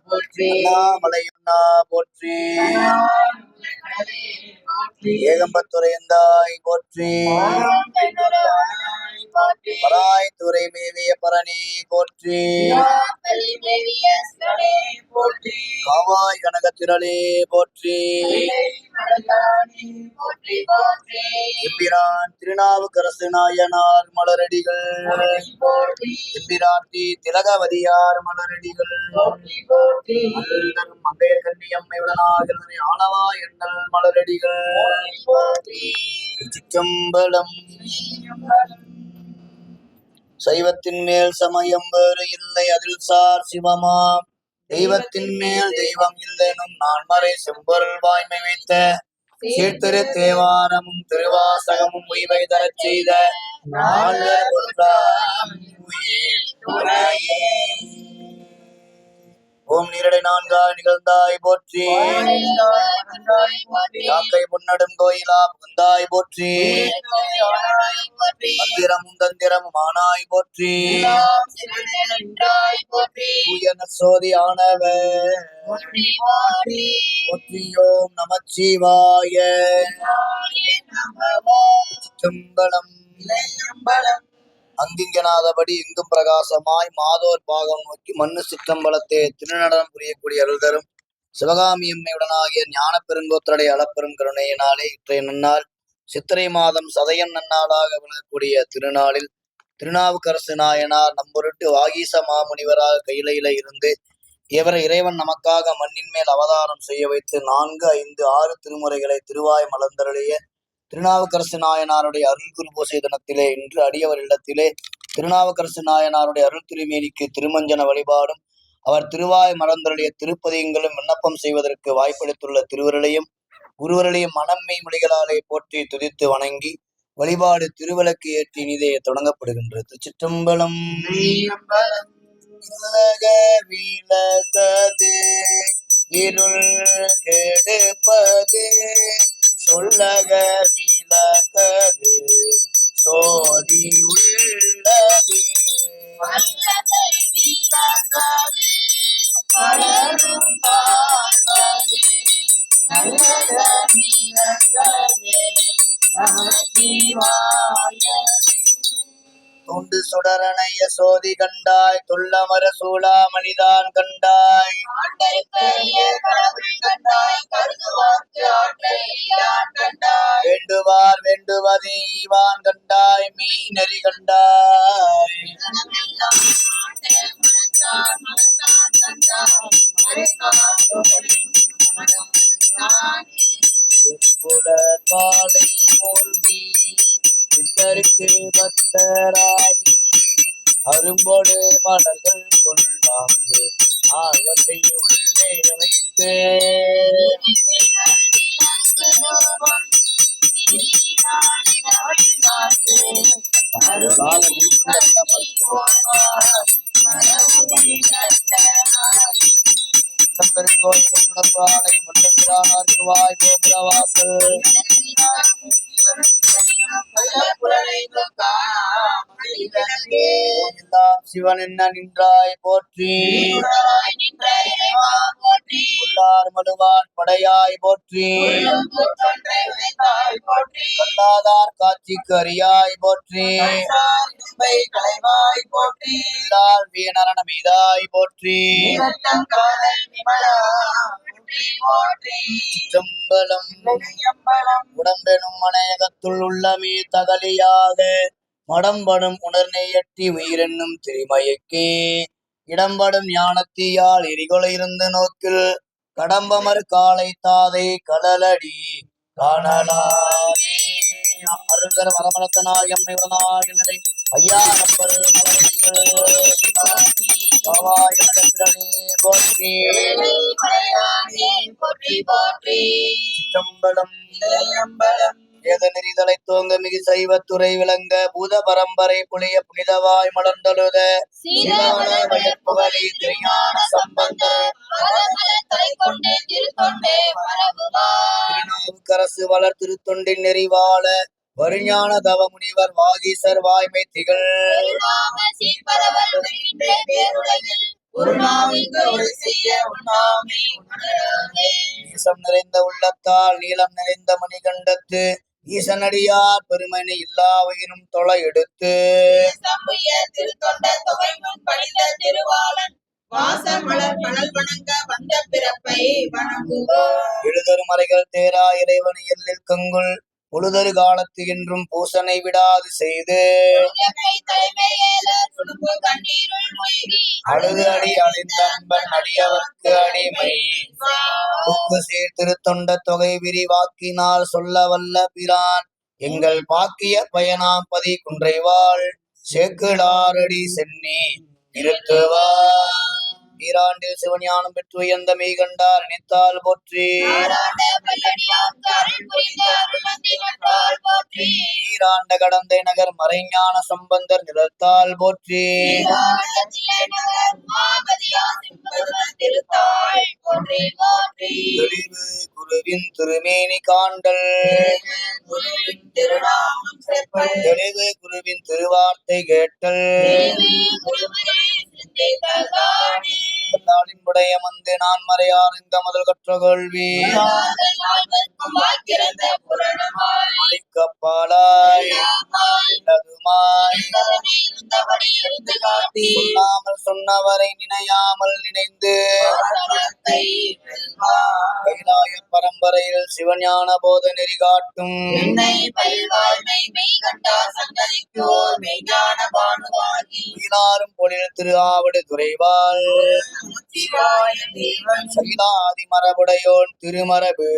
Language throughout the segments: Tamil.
போற்றி. அண்ணாமலையுண்ணா போற்றி. ஏகம்பத்துரையந்தாய் போற்றி. பராய்த்துறை மேவிய பரணி போற்றி. காவாய் கனகத்திரளே போற்றி. எம்பிரான் திருநாவுக்கரசு நாயனார் மலரடிகள். எம்பிராட்டி திலகவதியார் மலரடிகள். மங்கைய கன்னியம்மையுடனாக ஆனவா எண்ணல் மலரடிகள். சிற்றம்பலம். சைவத்தின் மேல் சமயம் வேறு இல்லை, அதில் சார் சிவமாம். தெய்வத்தின் மேல் தெய்வம் இல்லெனும் நான்மறை செம்பொருள் வாய்மை வைத்த சீர்திரு தேவாரமும் திருவாசகமும் உய்வை தரச் செய்த ஓம் நீரடை நான்காய் நிகழ்ந்தாய் போற்றி. யாக்கை பொன்னடும் கோயிலா புகுந்தாய் போற்றி. மந்திரமும் தந்திரமும் ஆனாய் போற்றி. சோதி ஆனவர் போற்றியோம் நமச்சிவாய. சிற்றம்பலம். அங்கிங்கனாதபடி எங்கும் பிரகாசமாய் மாதோர் பாகம் நோக்கி மண்ணு சிற்றம்பலத்தை திருநடனம் புரியக்கூடிய அருள்தரும் சிவகாமி அம்மையுடனாகிய ஞான பெருங்கோத்தருடைய அளப்பெரும் கருணையினாலே இன்றைய நன்னாள் சித்திரை மாதம் சதயம் நன்னாளாக விளங்கக்கூடிய திருநாளில் திருநாவுக்கரசு நாயனார் நம்பொருட்டு வாகீச மாமுனிவராக கையிலையில இருந்து இறைவன் நமக்காக மண்ணின் மேல் அவதாரம் செய்ய வைத்து 4, 5, 6 திருமுறைகளை திருவாய் மலர்ந்தருளிய திருநாவுக்கரசு நாயனாருடைய அருள் குரு பூசை தினத்திலே இன்று அடியவர் இல்லத்திலே திருநாவுக்கரசு நாயனாருடைய அருள் திருமேனிக்கு திருமஞ்சன வழிபாடும் அவர் திருவாய் மலர்ந்தருடைய திருப்பதியங்களும் விண்ணப்பம் செய்வதற்கு வாய்ப்பளித்துள்ள திருவருளையும் குருவருளையும் மனம்மை மொழிகளாலே போற்றி துதித்து வணங்கி வழிபாடு திருவிளக்கு ஏற்றி இனிதே தொடங்கப்படுகின்றது. திருச்சிற்றம்பலம். இருள் கெடுப்பது சொல்லக விளக்கது சோதி உள்ளது. தொண்டு சுடரணைய சோதி கண்டாய், துள்ளமர சூளாமணிதான் கண்டாய், வேண்டுவார் வேண்டுவதை ஈவான் கண்டாய், மெய் நெறி கண்டாய். காலை மூழ்கி சித்தருக்கு பக்தராகி அரும்பொடு மலர்கள் கொள்ளாங்கு ஆர்வத்தை உள்ளே வைத்து பெருங்கோயில் மண்டலாய் கோபுரவாசல் சிவன் என்ன நின்றாய் போற்றி. உள்ளார் மழுவான் படையாய் போற்றி. கல்லாதார் காட்சிக்கு அறியாய் போற்றி. உள்ளார் வீணரண மீதாய் போற்றி. சிற்றம்பலம். உடம்பெனும் மனையகத்துள் உள்ளமே தகலியாக மடம்படும் உணர்நெய்யற்றி உயிரென்னும் திரிமயக்கே இடம்படும் ஞானத்தீயால் எரிகொலை இருந்து நோக்கில் கடம்பமர் காலை தாதை கடலடி காணலாமே. அருள்கர மரமலத்தனாய் எம்மை உடனாய் நிலை ஐயா அப்பரு சிற்றம்பலம். வேத நெறிதலை தோங்க மிகு சைவத்துறை விளங்க பூத பரம்பரை புளிய புனிதவாய் மலர்ந்தழுத வயற்புகழி திருஞான சம்பந்தர் திருநாவுக்கரசு வளர் திருத்தொண்டின் நெறிவாள வருஞான தவ முனிவர் வாகீசர் வாய்மை திகழ் ஈசம் நிறைந்த உள்ளத்தால் நீளம் நிறைந்த மணிகண்டத்து ஈசனடியார் பெருமணி இல்லா உயிரும் தொலை எடுத்து எழுதரு மறைகள் தேரா இறைவனி எல்லில் கங்குள் பொழுதரு காலத்து என்றும் பூசனை விடாது செய்து அழுது அடி அழிந்தன்பன் அடியவர்க்கு அடிமை புக்கு சீர் திருத்தொண்ட தொகை விரிவாக்கினால் சொல்ல வல்ல பிரான் எங்கள் பாக்கிய பயனாம் பதி குன்றைவாள் சேக்கிழாரடி சென்னி இருத்துவார். ஈராண்டில் சிவஞானம் பெற்று உயர்ந்த மெய் கண்டார் நினைத்தால் போற்றி. ஈராண்ட கடந்தை நகர் மறைஞான சம்பந்தர் நிலத்தால் போற்றி. தெளிவு குருவின் திருமேனி காண்டல் தெளிவு குருவின் திருவார்த்தை கேட்டல் உடைய வந்து நான் மறையாருங்க முதல் கற்ற கேள்வி மறைக்கப்பாலாய் சொல்லாமல் சொன்னவரை நினையாமல் நினைந்து கைலாய பரம்பரையில் சிவஞான போத நெறி காட்டும் பொழில் திரு ஆவடு துறைவாள் சைலாதி மரபுடையோன் திருமரபு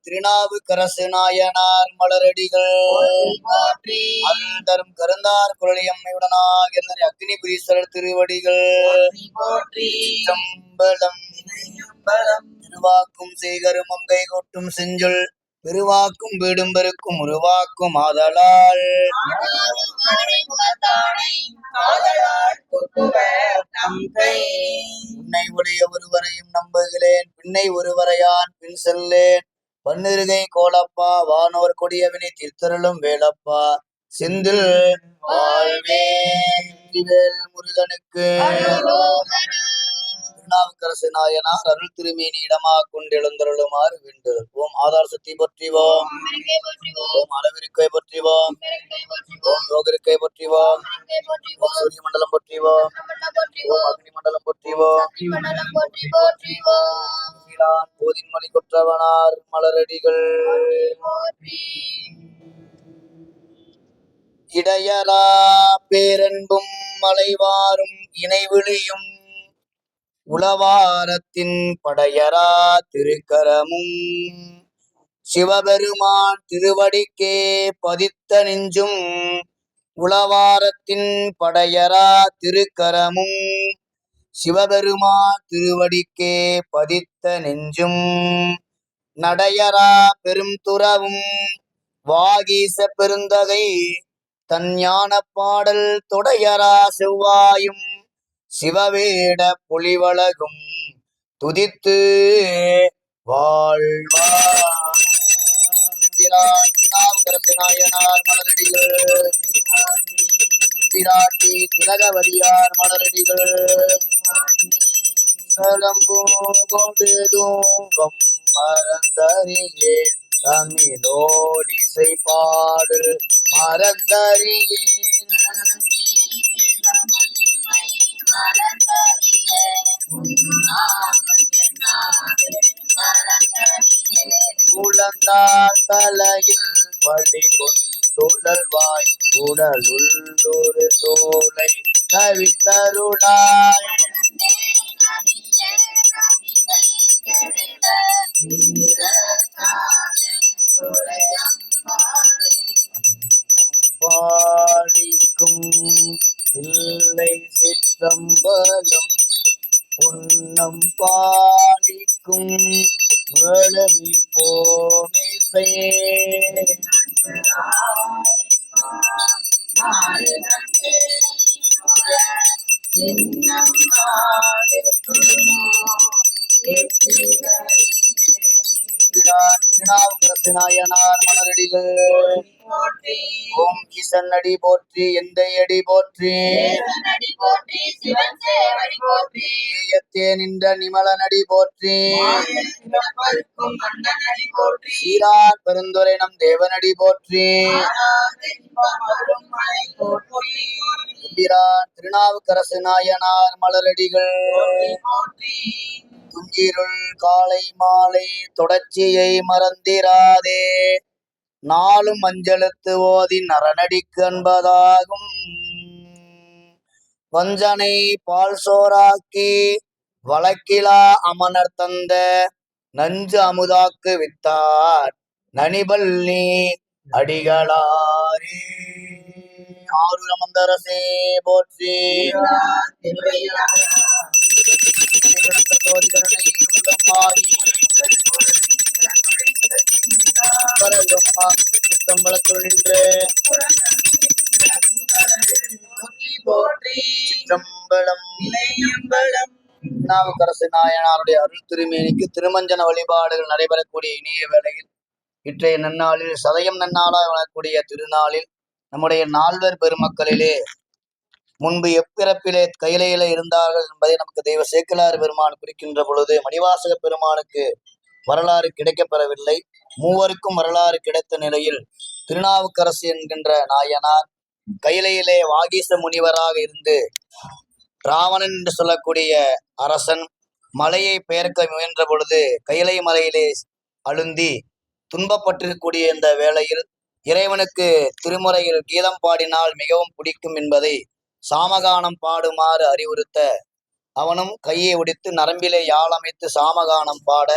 திருநாவுக்கரசு நாயனார் மலரடிகள் அருந்தரும் கருந்தார் குரலியம்மையுடனாக அக்னி புரீஸ்வரர் திருவடிகள் சம்பளம் திருவாக்கும் செய்கரும் மங்கை கொட்டும் செஞ்சொல் பெருவாக்கும் வீடும் பெருக்கும் உருவாக்கும் ஆதலால் உன்னை உடைய ஒருவரையும் நம்புகிறேன் பின்னை ஒருவரையான் பின் செல்லேன் பன்னிருகை கோலப்பா வானோர் கொடியவினை தீர்த்தருளும் வேலப்பா செந்தில் முருகனுக்கு திருநாவுக்கரசு நாயனார் அருள் திருமேனி இடமாக கொண்டெழுந்தருளுமாறு வேண்டுவோம். ஆதார் சக்தி பற்றிவோம், ஓம் அளவிற்கை பற்றிவோம், ஓம் யோகிற்கை பற்றிவோம், ஓம் சூரிய மண்டலம் பற்றிவோம், ஓம் அக்னி மண்டலம் பற்றிவோம், போதின்மொழி கொற்றவனார் மலரடிகள் இடையரா பேரன்பும் மலைவாரும் இணைவிழியும் உளவாரத்தின் படையரா திருக்கரமும் சிவபெருமான் திருவடிக்கே பதித்த நெஞ்சும் உளவாரத்தின் படையரா திருக்கரமும் சிவபெருமான் திருவடிக்கே பதித்த நெஞ்சும் நடையரா பெரும் துறவும் வாகீச பெருந்தகை தஞ்ஞான பாடல் தொடையரா செவ்வாயும் சிவவேட பொலிவழகும் துதித்து வாழ்வார். நாயனார் மலரடிகள் விராட்டி திலகவதியார் மலரடிகள் சலம்போடு தூங்கம் மறந்தறியே தமிழோடிசை பாடு மறந்தறியே உளந்தார் தலையில் பள்ளி கொண்டுழல்வாய் உடலுள்ளொரு சோலை கவித்தருளாய் பாடிக்கும் இல்லை சிற்றம்பலம் உன்னம் பாடிக்கும் மேலமி போமிசை திருநாவுக்கரசு நாயனார் மலரடிகள் ஓம் ஈசன் அடி போற்றி, எந்தை அடி போற்றி, நின்ற நிமலன் அடி போற்றி, சீரார் பெருந்துரை நம் தேவனடி போற்றி, திருநாவுக்கரசு நாயனார் மலரடிகள் துஞ்சிருள் காலை மாலை தொடர்ச்சியை மறந்திராதே, நாளும் மஞ்சளுத்து ஓதி நரநடிக்கு அன்பதாகும், வஞ்சனை பால் சோறாக்கி வழக்கிலா அமனர் தந்த நஞ்சு அமுதாக்கு வித்தார் நனிபல்லி அடிகளாரே. ஆருரமந்தரசே போற்றி, சிற்றம்பலத்துள் நின்று திருநாவுக்கரசு நாயனாருடைய அருள் திருமேனிக்கு திருமஞ்சன வழிபாடுகள் நடைபெறக்கூடிய இனிய வேளையில் இன்றைய நன்னாளில் சதயம் நன்னாளாக வரக்கூடிய திருநாளில் நம்முடைய நால்வர் பெருமக்களிலே முன்பு எப்பிறப்பிலே கையிலையில இருந்தார்கள் என்பதை நமக்கு தெய்வ சேக்கிழார் பெருமான் குறிக்கின்ற பொழுது மணிவாசக பெருமானுக்கு வரலாறு கிடைக்கப்பெறவில்லை. மூவருக்கும் வரலாறு கிடைத்த நிலையில் திருநாவுக்கரசு என்கின்ற நாயனார் கையிலையிலே வாகீச முனிவராக இருந்து ராவணன் என்று சொல்லக்கூடிய அரசன் மலையை பெயர்க்க முயன்ற பொழுது கையிலை மலையிலே அழுந்தி துன்பப்பட்டிருக்கக்கூடிய இந்த வேளையில் இறைவனுக்கு திருமுறையில் கீதம் பாடினால் மிகவும் பிடிக்கும் என்பதை சாமகானம் பாடுமாறு அறிவுறுத்த அவனும் கையை ஒடித்து நரம்பிலே யாழமைத்து சாமகானம் பாட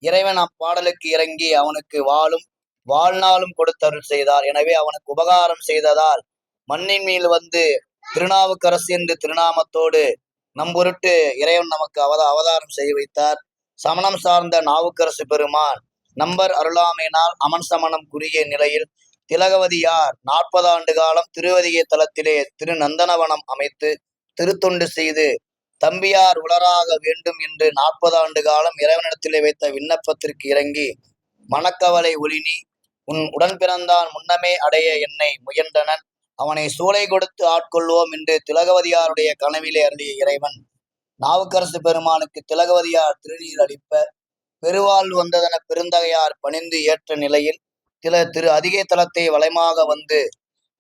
இறைவன் அப்பாடலுக்கு இறங்கி அவனுக்கு வாழ்நாளும் கொடுத்தருள் செய்தார். எனவே அவனுக்கு உபகாரம் செய்ததால் மண்ணின் மேல் வந்து திருநாவுக்கரசு என்று திருநாமத்தோடு நம்பொருட்டு இறைவன் நமக்கு அவதாரம் செய்ய வைத்தார். சமணம் சார்ந்த நாவுக்கரசு பெருமான் நம்பர் அருளாமையினால் அமன் சமணம் குறுகிய நிலையில் திலகவதியார் 40 ஆண்டு காலம் திருவதிகை தலத்திலே திருநந்தனவனம் அமைத்து திருத்தொண்டு செய்து தம்பியார் உளராக வேண்டும் என்று 40 ஆண்டு காலம் இறைவனிடத்திலே வைத்த விண்ணப்பத்திற்கு இறங்கி மனக்கவலை ஒளினி உன் உடன் பிறந்தான் முன்னமே அடைய என்னை முயன்றனன், அவனை சூளை கொடுத்து ஆட்கொள்வோம் என்று திலகவதியாருடைய கனவிலே அருளிய இறைவன் நாவுக்கரசு பெருமானுக்கு திலகவதியார் திருநீர் அளிப்ப பெருவாழ்வு வந்ததென பெருந்தகையார் பணிந்து ஏற்ற நிலையில் திரு அதிகை தலத்தை வளமாக வந்து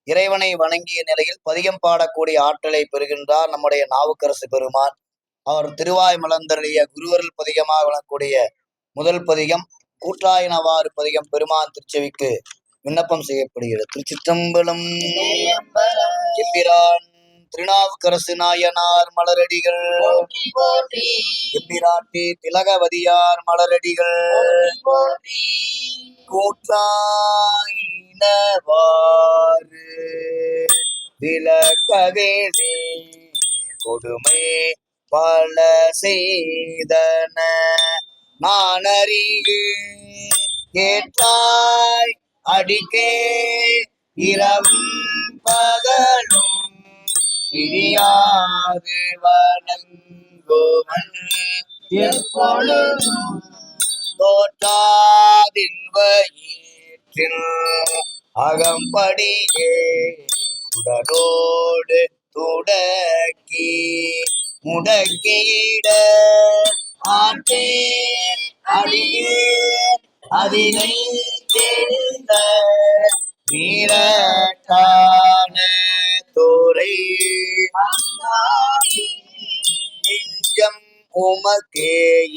இறைவனை வணங்கிய நிலையில் பதிகம் பாடக்கூடிய ஆற்றலை பெறுகின்றார் நம்முடைய நாவுக்கரசு பெருமான். அவர் திருவாய் மலர்ந்தருளிய குருவருள் பதிகமாக வழங்கக்கூடிய முதல் பதிகம் கூற்றாயினவாறு பதிகம் பெருமான் திருச்செவிக்கு விண்ணப்பம் செய்யப்படுகிறது. திருச்சிற்றம்பலம். எம்பிரான் திருநாவுக்கரசு நாயனார் மலரடிகள், எம்பிராட்டி திலகவதியார் மலரடிகள், கூற்றாயினவாறு விலக்கவேனே கொடுமை பல செய்தன நானறியே ஏற்றாய் அடிக்கே இரவும் பகலும் பிரியாது வணங்குவன் எப்பொழுதும் தோற்றாதின் வயிற்றில் அகம்படியே உடலோடு துடக்கி முடக்கிட ஆற்றேன் அடியே அதினை தெரிந்த வீரட்டான தோரை நெஞ்சம் உமக்கே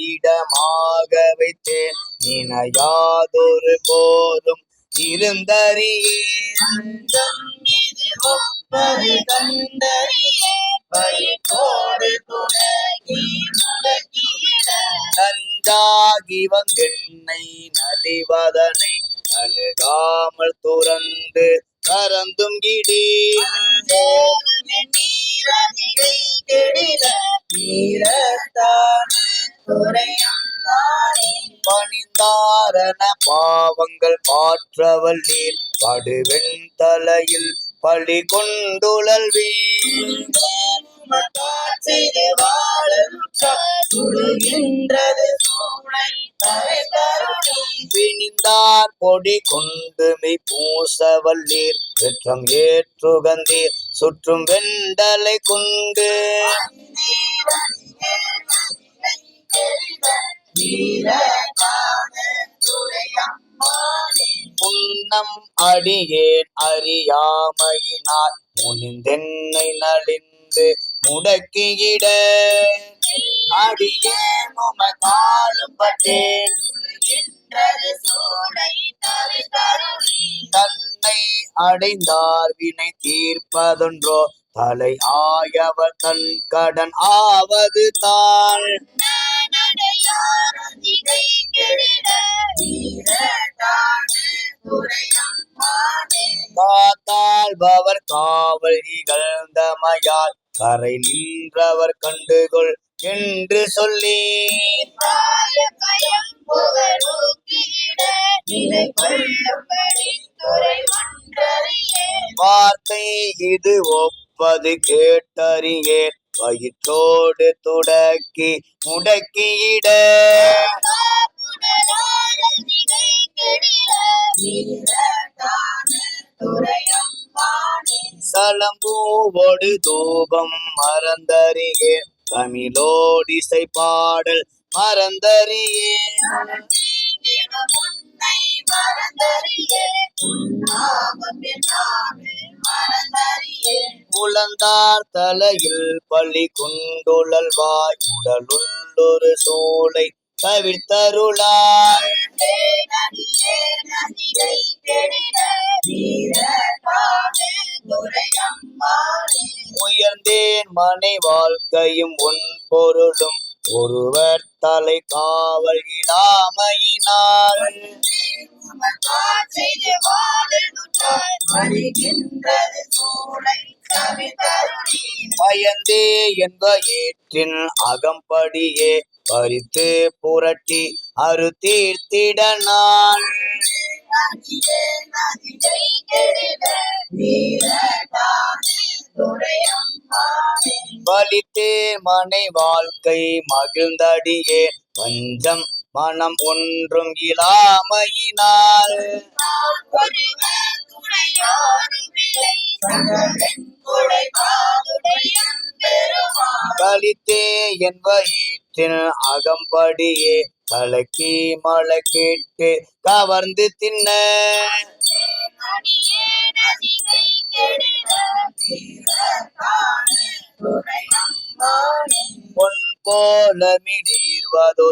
இடமாக வைத்தேன் நினையாதொரு போதும் இருந்தறியேன் நஞ்சாகி வந்தென்னை நலிவதனை அணுகாமல் துறந்து கரந்தும் கிடி பணிந்தாரண பாவங்கள் பாற்றவல்லீர் படுவெண் தலையில் பழி கொண்டுழல்வீர் பிணிந்தார் பொடி கொண்டு மெய் பூசவல்லீர் பெற்றம் ஏற்றுகந்தீர் சுற்றும் வெண்டலை கொண்டு முன்னம் அடியேன் அறியாமையினால் முனிந்தென்னை நலிந்து முடக்கியிட அடியேன் உமக்காலும் பட்டேன் தன்னை அடைந்தார் வினை தீர்ப்பதொன்றோ தலை ஆயவர் தன் கடன் ஆவது தாள் காத்தாழ்பவர் காவல் இகழ்ந்தமையால் கரை நின்றவர் கண்டுகொள் என்று சொல்லி வார்த்தை இது ஒப்பது கேட்டறியேன் வயிற்றோடு துடக்கி முடக்கியிட சலம்பூவோடு தூபம் மறந்தறியேன் தமிழோடிசை பாடல் மறந்தறியேன் உளந்தார் தலையில் பள்ளி கொண்டுழல்வாய் உடலுள்ளொரு சூளை தவிர்த்தருளாய் உயர்ந்தேன் மனை வாழ்க்கையும் உன் பொருளும் ஒருவர் தலை காவல் இடாமையினால் பயந்தே என்ப ஏற்றின் அகம்படியே பறித்து புரட்டி அறுத்தீர்த்திட நான் பலித்தே மனை வாழ்க்கை மகிழ்ந்தடியே பஞ்சம் மனம் ஒன்றும் இல்லாமையினால் கலித்தே என்ப ஈற்றின் அகம்படியே கலக்கி மழை கேட்டு கவர்ந்து தின்ன பொன் போல மிளீர்வதோ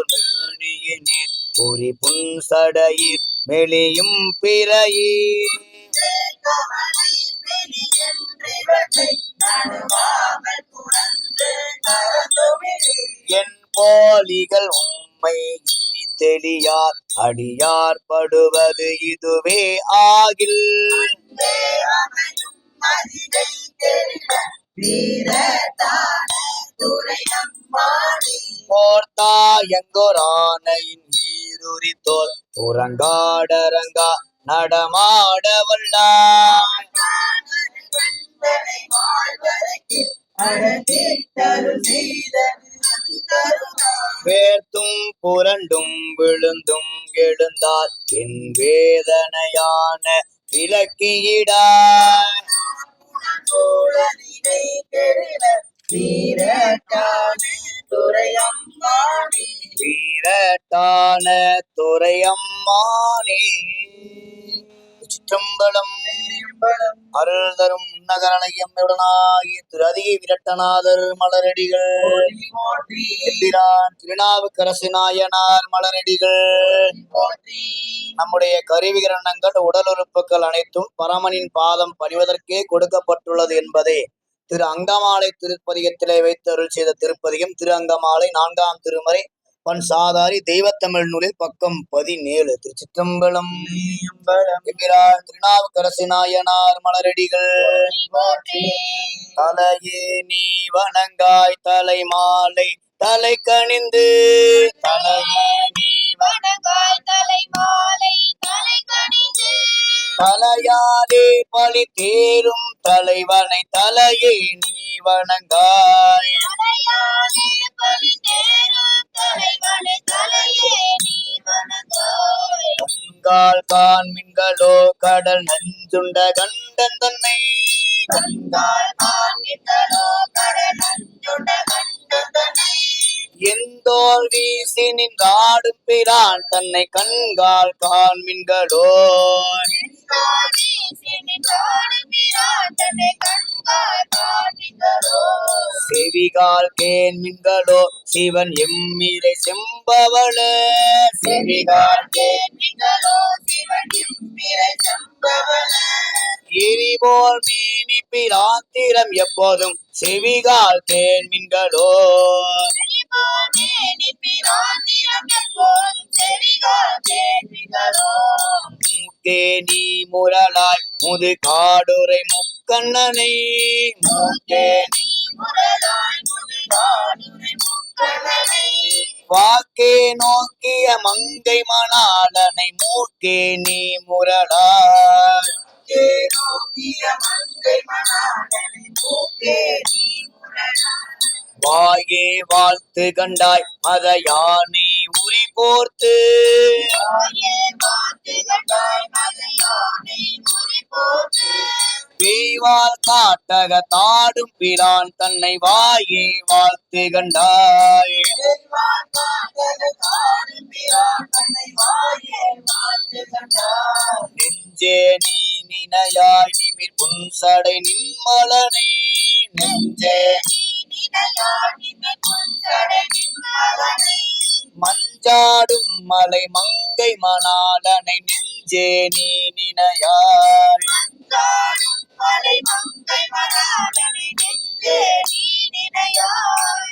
நீர் பொறி புன்சடையீர் மெலியும் பிறையீர் என் போலிகள் உம்மை இனி தெளியார் அடியார் படுவது இதுவே ஆகில் போர்த்தாயங்கோரானையின் ஈருரித்தோர் புறங்காடரங்கா நடமாட வல்லார் வேர்த்தும் புரண்டும் விழுந்தும் எழுந்தால் என் வேதனையான விலக்கியிடார் வீரட்டான துரையம்மானே. சிற்றம்பலம் அருள் தரும் நகரலை எம்மையுடனாகிய திரு அதிகை விரட்டநாதர் மலரடிகள் எம்பிரான் திருநாவுக்கரசு நாயனார் மலரடிகள். நம்முடைய கருவிகரணங்கள் உடல் உறுப்புகள் அனைத்தும் பரமனின் பாதம் பணிவதற்கே கொடுக்கப்பட்டுள்ளது என்பதை திரு அங்கமாலை திருப்பதிகத்திலே வைத்து அருள் செய்த திருப்பதிகம் திரு அங்கமாலை 4ஆம் திருமறை பண் சாதாரி தெய்வத்தமிழ் நூலில் பக்கம் 17. திருச்சிற்றம்பலம். திருநாவுக்கரசு நாயனார் மலரடிகள். தலையே நீ வணங்காய் தலை மாலை தலை கணிந்து தலையே நீ வணங்காய் தலை மாலை தலை கணிந்து தலையாலே பழி தேரும் தலைவனை தலையே நீ வணங்காய் தலையாலே பழி தேரும் தலைவனை தலையே நீ கண்கால் காண்மின்களோ கடல் நஞ்சுண்ட கண்டன் தன்னை எந்தோல் வீசி நின்றாடும் பிரான் தன்னை கண்கால் காண்மின்களோ செவிகால் கேண்மின்களோ சிவன் எம்மிரை செம்பவள செவிகால் எரிபோல் மீனி பிராந்திரம் எப்போதும் செவிகால் கேண்மின்களோ மூக்கே நீ முரலாய் முது காடுரை முக்கண்ணனை மூக்கே வாக்கே நோக்கிய மங்கை மணாளனை மூக்கே நீ முரலாய் வாயே வாழ்த்து கண்டாய் மத யானை உரி போர்த்து பேய்வால் காட்டக தாடும் பிரான் தன்னை வாயே வாழ்த்து கண்டாய் நெஞ்சே நீ நினையாய் நிமிர் புன்சடை நின்மலனை நெஞ்சே மஞ்சாடும் மலை மங்கை மணாளனை நெஞ்சே நீ நினையாய்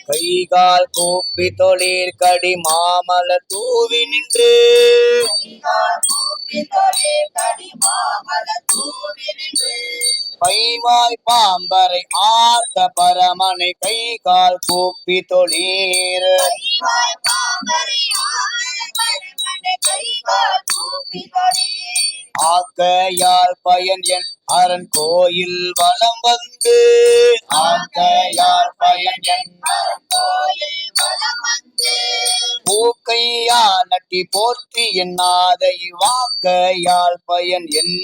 கைகால் கூப்பி தொழிற் கடி மாமல தூவி நின்று பைவாய் பாம்பரை ஆர்த்த பரமனை கைகால் கூப்பி தொழீர் ஆக்கையால் பயன் என் அரண் கோயில் வலம் வந்து ஆக்கையால் பயன் என் பூக்கையா நட்டி போற்றி என்னாதை வாக்கையால் பயன் என்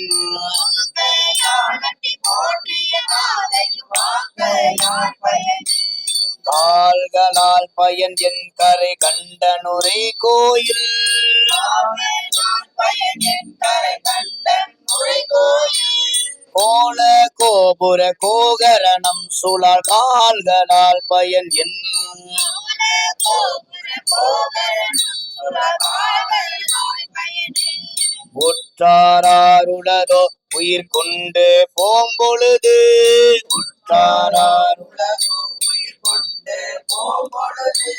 கால்களால் பயன் என் கரை கண்டனுரை கோயில் கோல கோபுர கோகரணம் சுழல் கால்களால் பயன் என் உற்றாருளதோ உயிர் கொண்டு போம்பொழுது உற்றாருளதோ உயிர் கொண்டு போம்பொழுது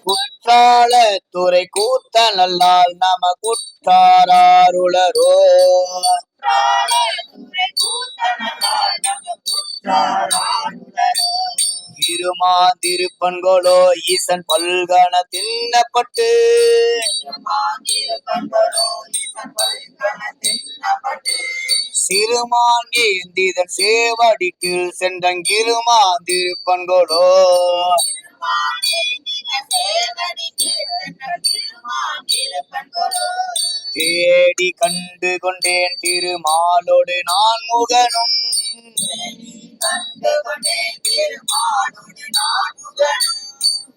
குற்றால துறை கூத்த நல்லால் நம குற்றாருளரோ இருமாதிருப்பன்கொளோ ஈசன் பல்கண தின்னப்பட்டு சிறுமான் ஏந்திதன் சேவடிக்கு சென்றங்கிருமாதிருப்பன்கொளோ தேடி கண்டு கொண்டேன் திருமாலோடு நான் முகனும்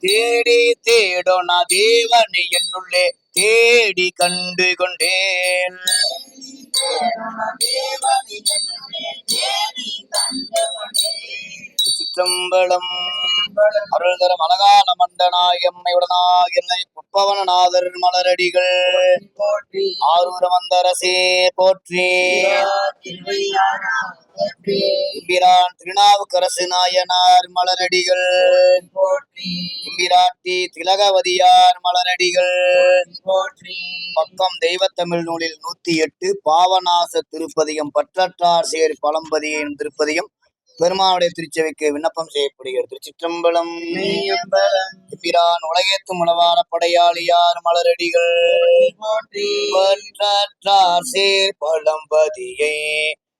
தேடி தேடோனா தேவனை என்னுள்ளே தேடி கண்டு கொண்டேன் சிற்றம்பலம் அருள்தரம் அழகான மண்டனாய் எம்மையுடனாய் என்னை புப்பவனநாதர் மலரடிகள் ஆரூர மந்தரசே போற்றி இம்பிரான் திருநாவுக்கரசு நாயனார் மலரடிகள் இம்பிராட்டி திலகவதியார் மலரடிகள் பக்கம் தெய்வத்தமிழ் நூலில் 108 பாவநாச திருப்பதிகம் பற்றற்றார் சேர் பழம்பதியின் திருப்பதிகம் பெருமானுடைய திருச்சபைக்கு விண்ணப்பம் செய்யப்படுகிறது. திருச்சிற்றம்பலம். எம்பிரான் உலகேத்தும் உளவார படையாளியார் மலரடிகள் பற்றற்றார் சேர் பழம்பதியை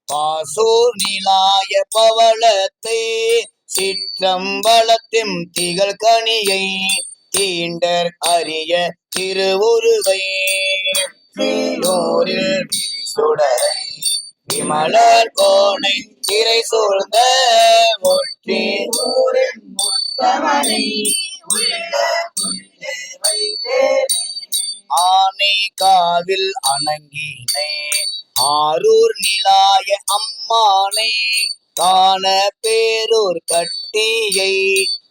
பாசூர் நிலாய பவளத்தை சிற்றம்பலத்தின் திகழ் கனியை தீண்டர் அறிய திருவுருவை நூறில் சுடரை விமலர் கோணை திரை சூழ்ந்த ஒற்றி முத்தமனை ஆனை காவில் அணங்கினை ஆரூர் நிலாய அம்மானை காண பேரூர் கட்டியை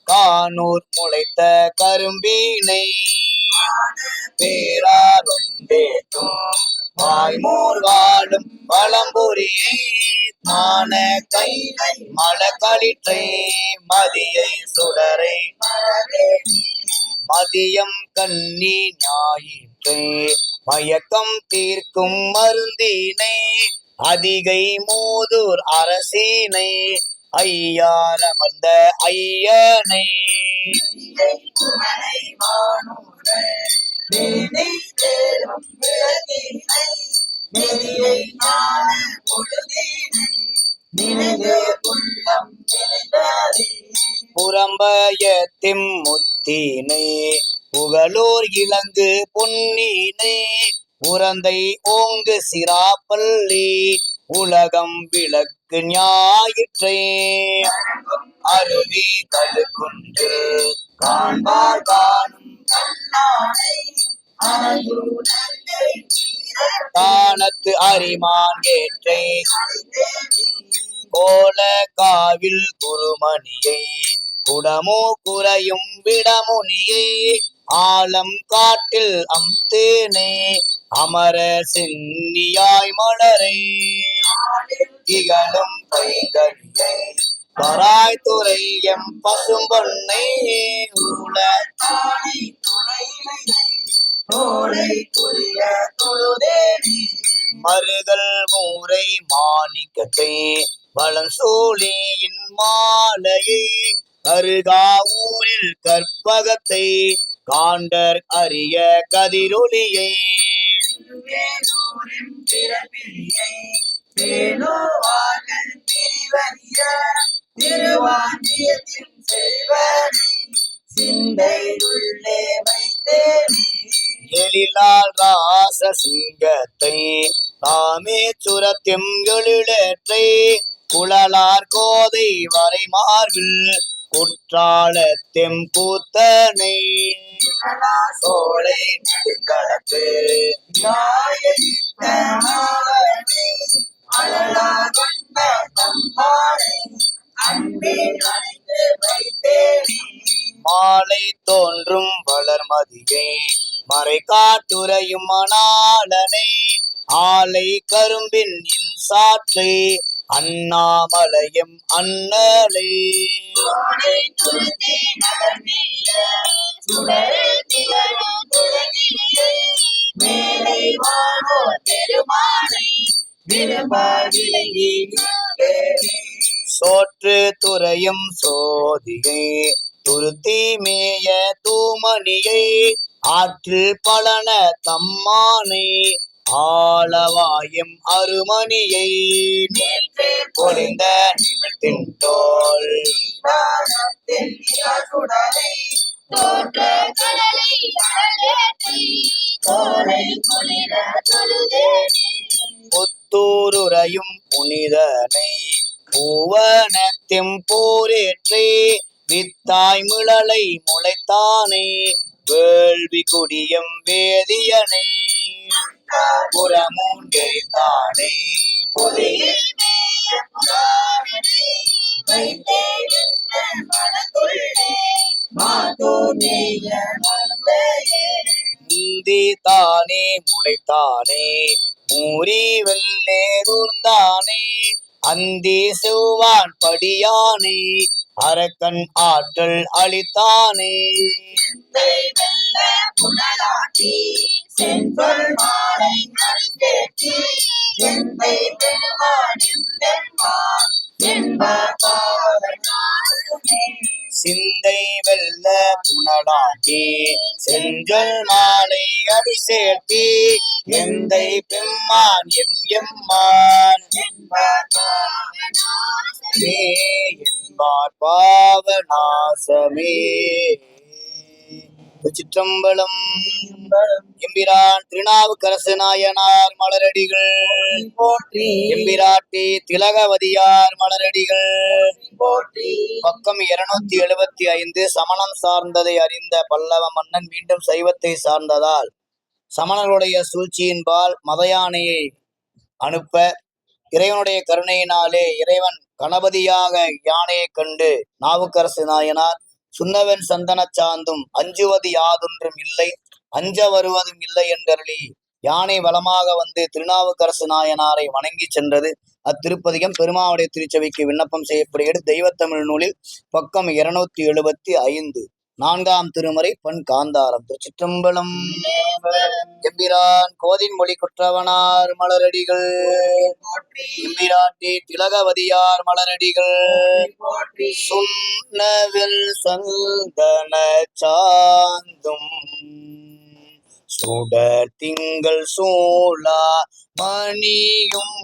கானூர் முளைத்த கரும்பினை பேராருந்தேத்தும் வாய்மூர் வாழும் பழம்பொரியை மான கைலை மலக்களிற்றை மதியை சுடரை மதியம் கண்ணி ஞாயிற்றே மயக்கம் தீர்க்கும் மருந்தினை அதிகை மூதூர் அரசினை ஐயார் அமர்ந்த ஐயனை புறம்பயத்திம் முத்தினை புகழூர் இலங்கு பொன்னினை உரந்தை ஓங்கு சிராப்பள்ளி உலகம் விளக்கு ஞாயிற்றே அருவி கழுக்குன்று காண்பார் காணும் தானத்து அரிமான் ஏற்றை கோல காவில் குருமணியை குடமோ குறையும் விடமுனியை ஆலம் காட்டில் அம்தேனே அமர சென்னியாய் மலரை திகழும் கைகளியை பராய் துறை எம் பசும்பொன்னை ஊழ மருகல் மூரை மாணிக்கத்தை வளஞ்சோழியின் மாலையை அருகா ஊரில் கற்பகத்தை காண்டர் அரிய கதிரொலியை எழிலால் ராச சிங்கத்தை தாமே சுரத்திம் எழிலற்றை குழலார் கோதை வரை மார்பில் குற்றாலத்தெம் கூத்தனை சோலை நெடுங்களத்து மாலை தோன்றும் வளர்மதியை மறை காட்டுரையும் மணாளனை ஆலை கரும்பின் சாற்றை அண்ணாமலையும் அண்ணலை சோற்று துறையும் சோதியை துருத்தி மேய தூமணியை ஆற்றில் பலன தம்மானை ஆளவாயும் அருமணியை பொழிந்த நிமித்தின் தோல் புத்தூருரையும் புனிதனை பூவனத்தின் போரேற்றி வித்தாய் மிளலை முளைத்தானே வேள்வி குடியும் வேதியனை புறமூன்றெரித்தானே முந்தி தானே முளைத்தானே மூரி வெள்ளேருந்தானே அந்தி செவ்வான் படியானே அரக்கன் ஆற்றல் அளித்தானே சிந்தை வெல்ல புனலாட்டி செஞ்சொல் மாலை அடி சேர்த்தி எந்தை பெம்மான் எம் எம்மான் என்பார் பாவநாசமே. திருச்சிற்றம்பலம். எம்பிரான் திருநாவுக்கரசு நாயனார் மலரடிகள் போற்றி. எம்பிராட்டி திலகவதியார் மலரடிகள் போற்றி. பக்கம் 275. சமணம் சார்ந்ததை அறிந்த பல்லவ மன்னன் மீண்டும் சைவத்தை சார்ந்ததால் சமணர்களுடைய சூழ்ச்சியின்பால் மதயானையை அனுப்ப இறைவனுடைய கருணையினாலே இறைவன் கணபதியாக யானையை கண்டு நாவுக்கரசு நாயனார் சுண்ணவன் சந்தன சாந்தும் அஞ்சுவது யாதொன்றும் இல்லை அஞ்ச வருவதும் இல்லை என்றருளி யானை வளமாக வந்து திருநாவுக்கரசு நாயனாரை வணங்கி சென்றது. அத்திருப்பதிகம் பெருமாவுடைய திருச்சபைக்கு விண்ணப்பம் செய்யப்படுகிறது. தெய்வத்தமிழ் நூலில் பக்கம் 275. 4ஆம் திருமுறை பண் காந்தாரம். திருச்சிற்றம்பலம். எம்பிரான் கோதின் மொழி குற்றவனார் மலரடிகள் எம்பிராட்டி திலகவதியார் மலரடிகள் சுண்ணவில் சந்தன சாந்தும் சுடர் திங்கள் சூழா மணியும்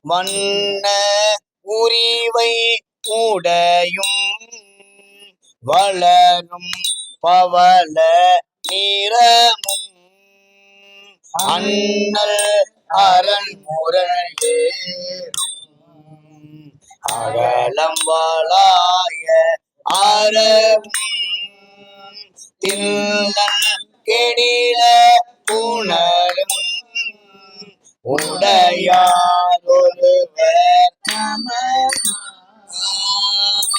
வண்ண உரிவை உடையும் வளரும் பவள நிறமும் அண்ணல் அரண்முறையேறும் அகலம் வாளாய ஆரவும் தில்லன் கெடில புணரும் உடையார் ஒருவர்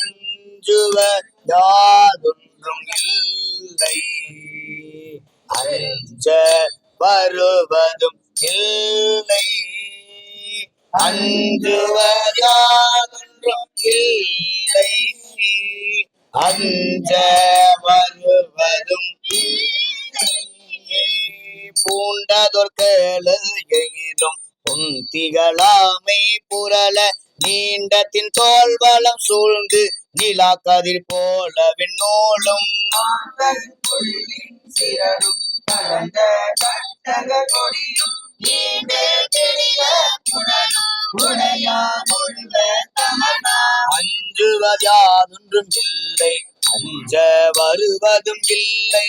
அஞ்சுவர் யாதொன்றும் இல்லை அஞ்ச வருவதும் இல்லை அஞ்சுவர் யாதொன்றும் இல்லை அஞ்ச வருவதும் பூண்டதொற்கெழும் புந்திகளாமை புரள நீண்டத்தின் தோல்வளம் சூழ்ந்து நிலா கதிர் போல விண்ணோலும் சிறரும் கலந்த கட்டக கொடியும் அஞ்சுவது யாதொன்றும் இல்லை அஞ்ச வருவதும் இல்லை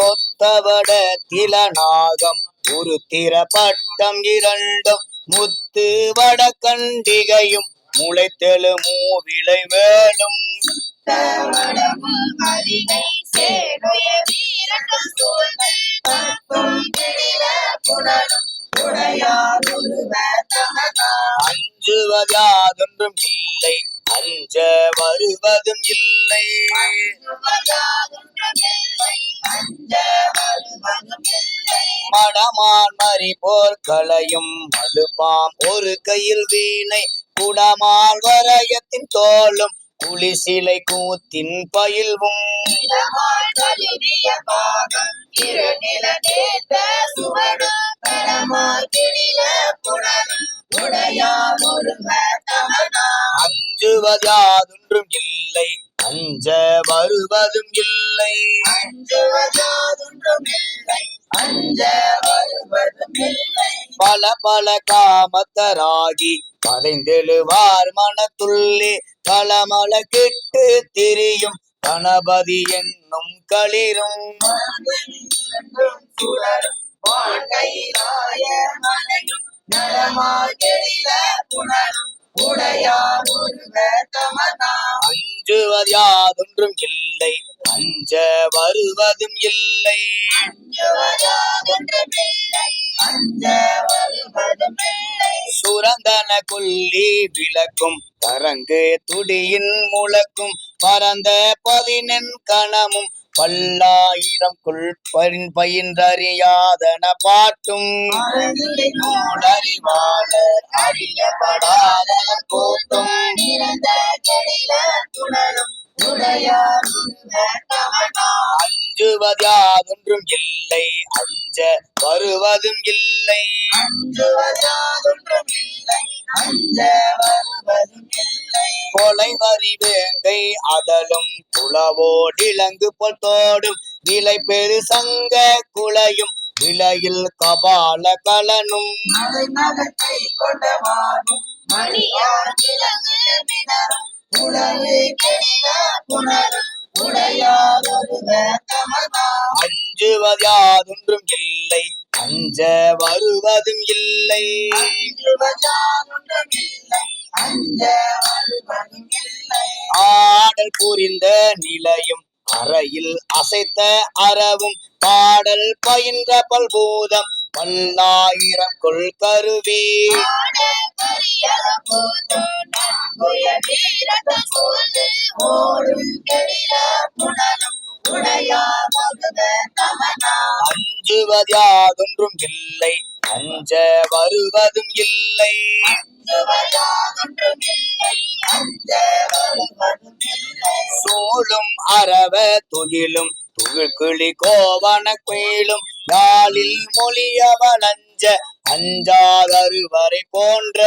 ஒத்தவட திலநாகம் ஒரு திறப்பட்டம் இரண்டும் முத்து வட கண்டிகையும் முளைத்தெழு மூவிளை வேலும் அஞ்சுவது யாதொன்றும் இல்லை அஞ்ச வருவதும் இல்லை மடமான் மறி போர்களையும் மழுப்பாம் ஒரு கையில் வீணை குடமால் வரையத்தின் தோளும் குளிசிலை கூத்தின் பயில்வும் அஞ்சுவது யாதொன்றும் இல்லை அஞ்ச வருவதும் இல்லை பல பல காமத்தராகி பதைந்தெழுவார் மனத்துள்ளே களமள கெட்டு திரியும் கணபதி என்னும் களிரும் அஞ்சுவது யாதொன்றும் இல்லை அஞ்ச வருவதும் இல்லை சுரந்தன கொல்லி விளக்கும் கரங்கு துடியின் முழக்கும் பரந்த 11 கணமும் பல்லாயிரம் பயின்றறியாதன பாட்டும் நூலறிவாளர் அறியப்படாத கூட்டும் அஞ்சுவது யாதொன்றும் இல்லை அஞ்ச வருவதும் இல்லை கொலை வரி வேங்கை அதலும் குளவோடிலங்கு போல் தோடும் விலை பெரு சங்க குளையும் விலையில் கபால கலனும் மணியார் விலங்கு மிடரும் உலகு கெடில புணரும் உடையார் ஒருவ தமனா அஞ்சுவதாதொன்றும் இல்லை அஞ்ச வருவதும் இல்லை அஞ்சுவதாதொன்றும் இல்லை அஞ்ச வருவதும் இல்லை ஆடல் புரிந்த நிலையும் அறையில் அசைத்த அறவும் பாடல் பயின்ற பல்பூதம் பல்லாயிரம் கொள் கருவி அஞ்சுவதாதொன்றும் இல்லை அஞ்ச வருவதும் இல்லை சூழும் அறவ துகிலும் துகில்கிளி கோவன குயிலும் யாழில் மொழியவன் அஞ்ச அஞ்சாதருவரை போன்ற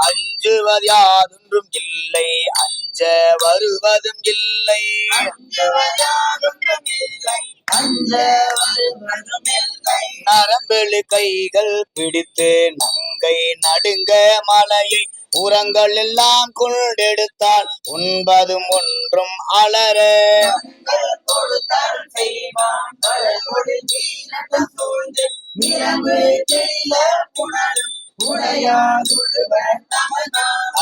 அஞ்சுவதாதொன்றும் இல்லை அஞ்ச வருவதும் இல்லை நரம்பெழு கைகள் பிடித்து நங்கை நடுங்க மலையை உரங்கள் எல்லாம் கொண்டெடுத்தால் உண்பதும் ஒன்றும் அலற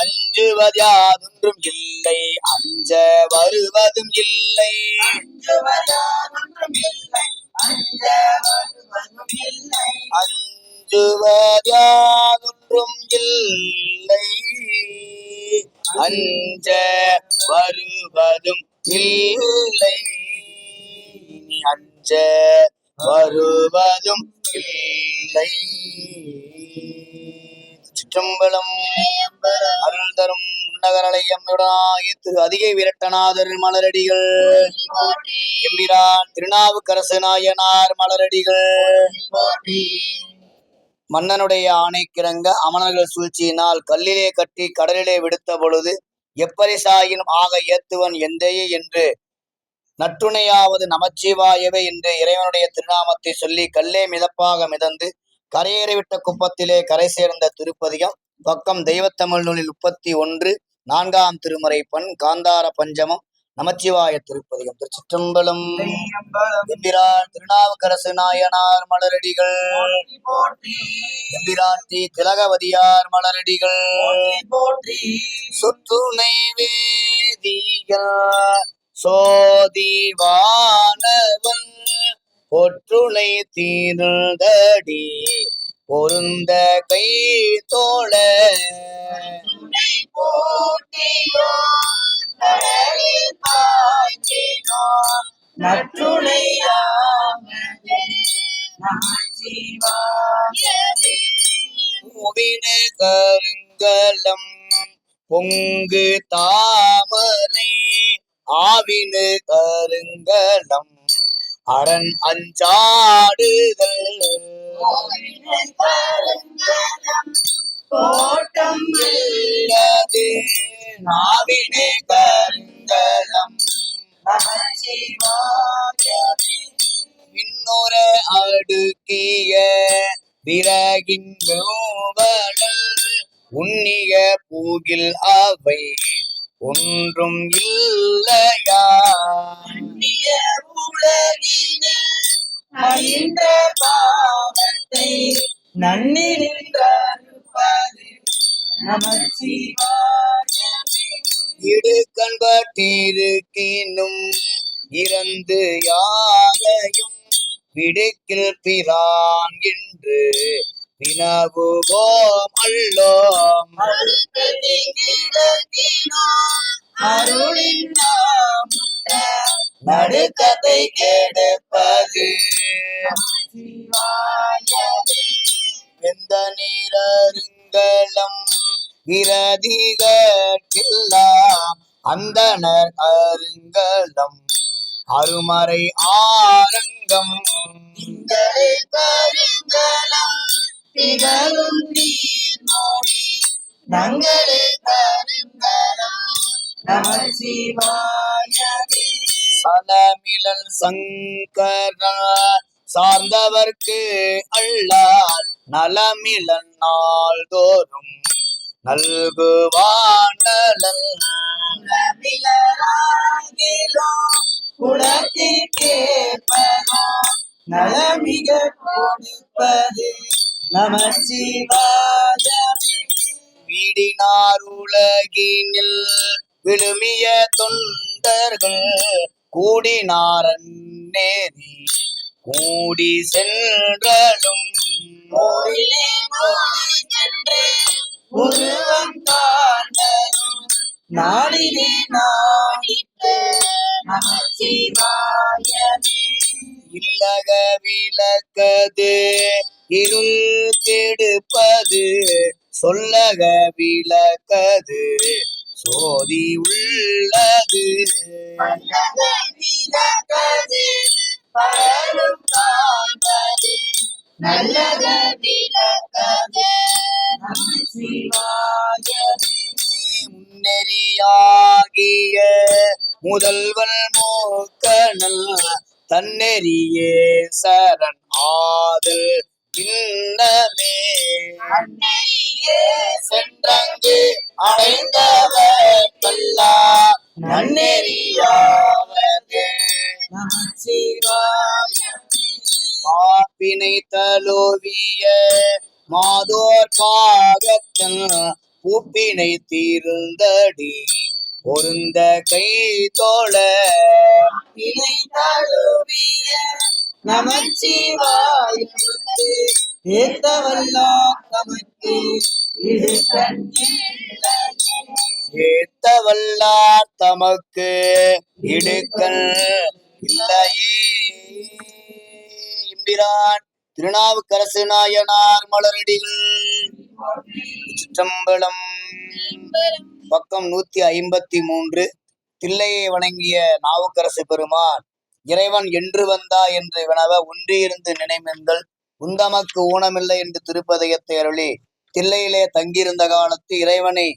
அஞ்சுவதாதொன்றும் இல்லை அஞ்ச வருவதும் இல்லை அஞ்சுவதாதொன்றும் இல்லை அஞ்ச வருவதும் இல்லை அஞ்ச வருவதும் இல்லை. சிற்றம்பலம். அருள் தரும் முன்னகரலை எம்முடனாகிய திரு அதிகை விரட்டநாதர் மலரடிகள், எம்பிரான் திருநாவுக்கரசு நாயனார் மலரடிகள். மன்னனுடைய ஆணைக்கிறங்க அமணர்கள் சூழ்ச்சியினால் கல்லிலே கட்டி கடலிலே விடுத்த பொழுது எப்பரிசாயினும் ஆக ஏத்துவன் எந்தையே என்று நற்றுணையாவது நமச்சிவாயவே என்று இறைவனுடைய திருநாமத்தை சொல்லி கல்லே மிதப்பாக மிதந்து கரையேறிவிட்ட குப்பத்திலே கரை சேர்ந்த திருப்பதிகம். பக்கம் தெய்வத்தமிழ் நூலில் 31, 4ஆம் திருமுறை பண் காந்தார பஞ்சமம் நமச்சிவாய திருப்பதிகம். திருச்சிற்றம்பலம். எம்பிரான் திருநாவுக்கரசு நாயனார் மலரடிகள், எம்பிராட்டி திலகவதியார் மலரடிகள். சொற்றுணை வேதியார் சோதிவானவன் ஒற்றுணை தீர்ந்தடி பொருந்த கை தோழ மூவின கருங்கலம் பொங்கு தாமரை ஆவினு கருங்கலம் அரண் அஞ்சாடுதல் கோட்டம் இல்லது நாவினு கருங்கலம் இன்னொர அடுக்கிய விறகின் மூவலல் உன்னிய பூகில் அவை ஒன்றும் இல்லையா பாவத்தை இடுக்கண்பட்டிருக்கினும் இறந்து யாரையும் விடுக்கில் பிரான் என்று வினவுவோம் அல்லோம். நடுக்கத்தை கெடுப்பது எந்த நீரருங்கலம் விரதிகெல்லாம் அந்தனர் அருங்கலம் அருமறை ஆரங்கம் திகழும் நீர்மொழி நங்களே கருங்கலம் நமசிவாயவே. சலமிலன் சங்கர சார்ந்தவர்க்கு அல்லால் நலமிலன் நாள்தோறும் நல்குவாண்டலன் குலத்திற்கேற்பதோ நலமிக கொடுப்பது நமச்சிவாயமே. வீடினார் உலகினில் விழுமிய தொண்டர்கள் கூடினாரன் நேரி கூடி சென்றலும் மோரிலே மோடி சென்று உருவம் காண்பதும் நாடினே நாடிட்டு நமச்சிவாயமே. இல்லக விளக்கது இருள் கெடுப்பது சொல்லக விளக்கது சோதி உள்ளது பல்லக விளக்கது பலரும் காண்பது நல்லக விளக்கது நமச்சிவாயமே. முன்னெறியாகிய முதல்வன் மூக்கனல் தன்னெறியே சரண் ஆதல் பின்னமே அன்னையே சென்றங்கு அடைந்தவர் கல்லா நன்னெறியாவது நமச்சிவாயமே. பாப்பினை தலோவிய மாதோர் பாகத்தன் பூப்பினை தீர்ந்தடி பொருந்த கை தோழ இணை தழுவிய நமச்சிவாயமுக்கு ஏத்தவல்லார் தமக்கு இது கண்ணில்லையே. ஏத்தவல்லார் தமக்கு இடுக்கல் இல்லையே. எம்பிரான் திருநாவுக்கரசு நாயனார் மலரடிகள் சிற்றம்பலம். பக்கம் 153. தில்லையை வணங்கிய நாவுக்கரசு பெருமான் இறைவன் என்று வந்தா என்று வினவ ஒன்றியிருந்து நினைமெங்கள் உந்தமக்கு ஊனமில்லை என்று திருப்பதயத்தை அருளி தில்லையிலே தங்கியிருந்த காலத்து இறைவனை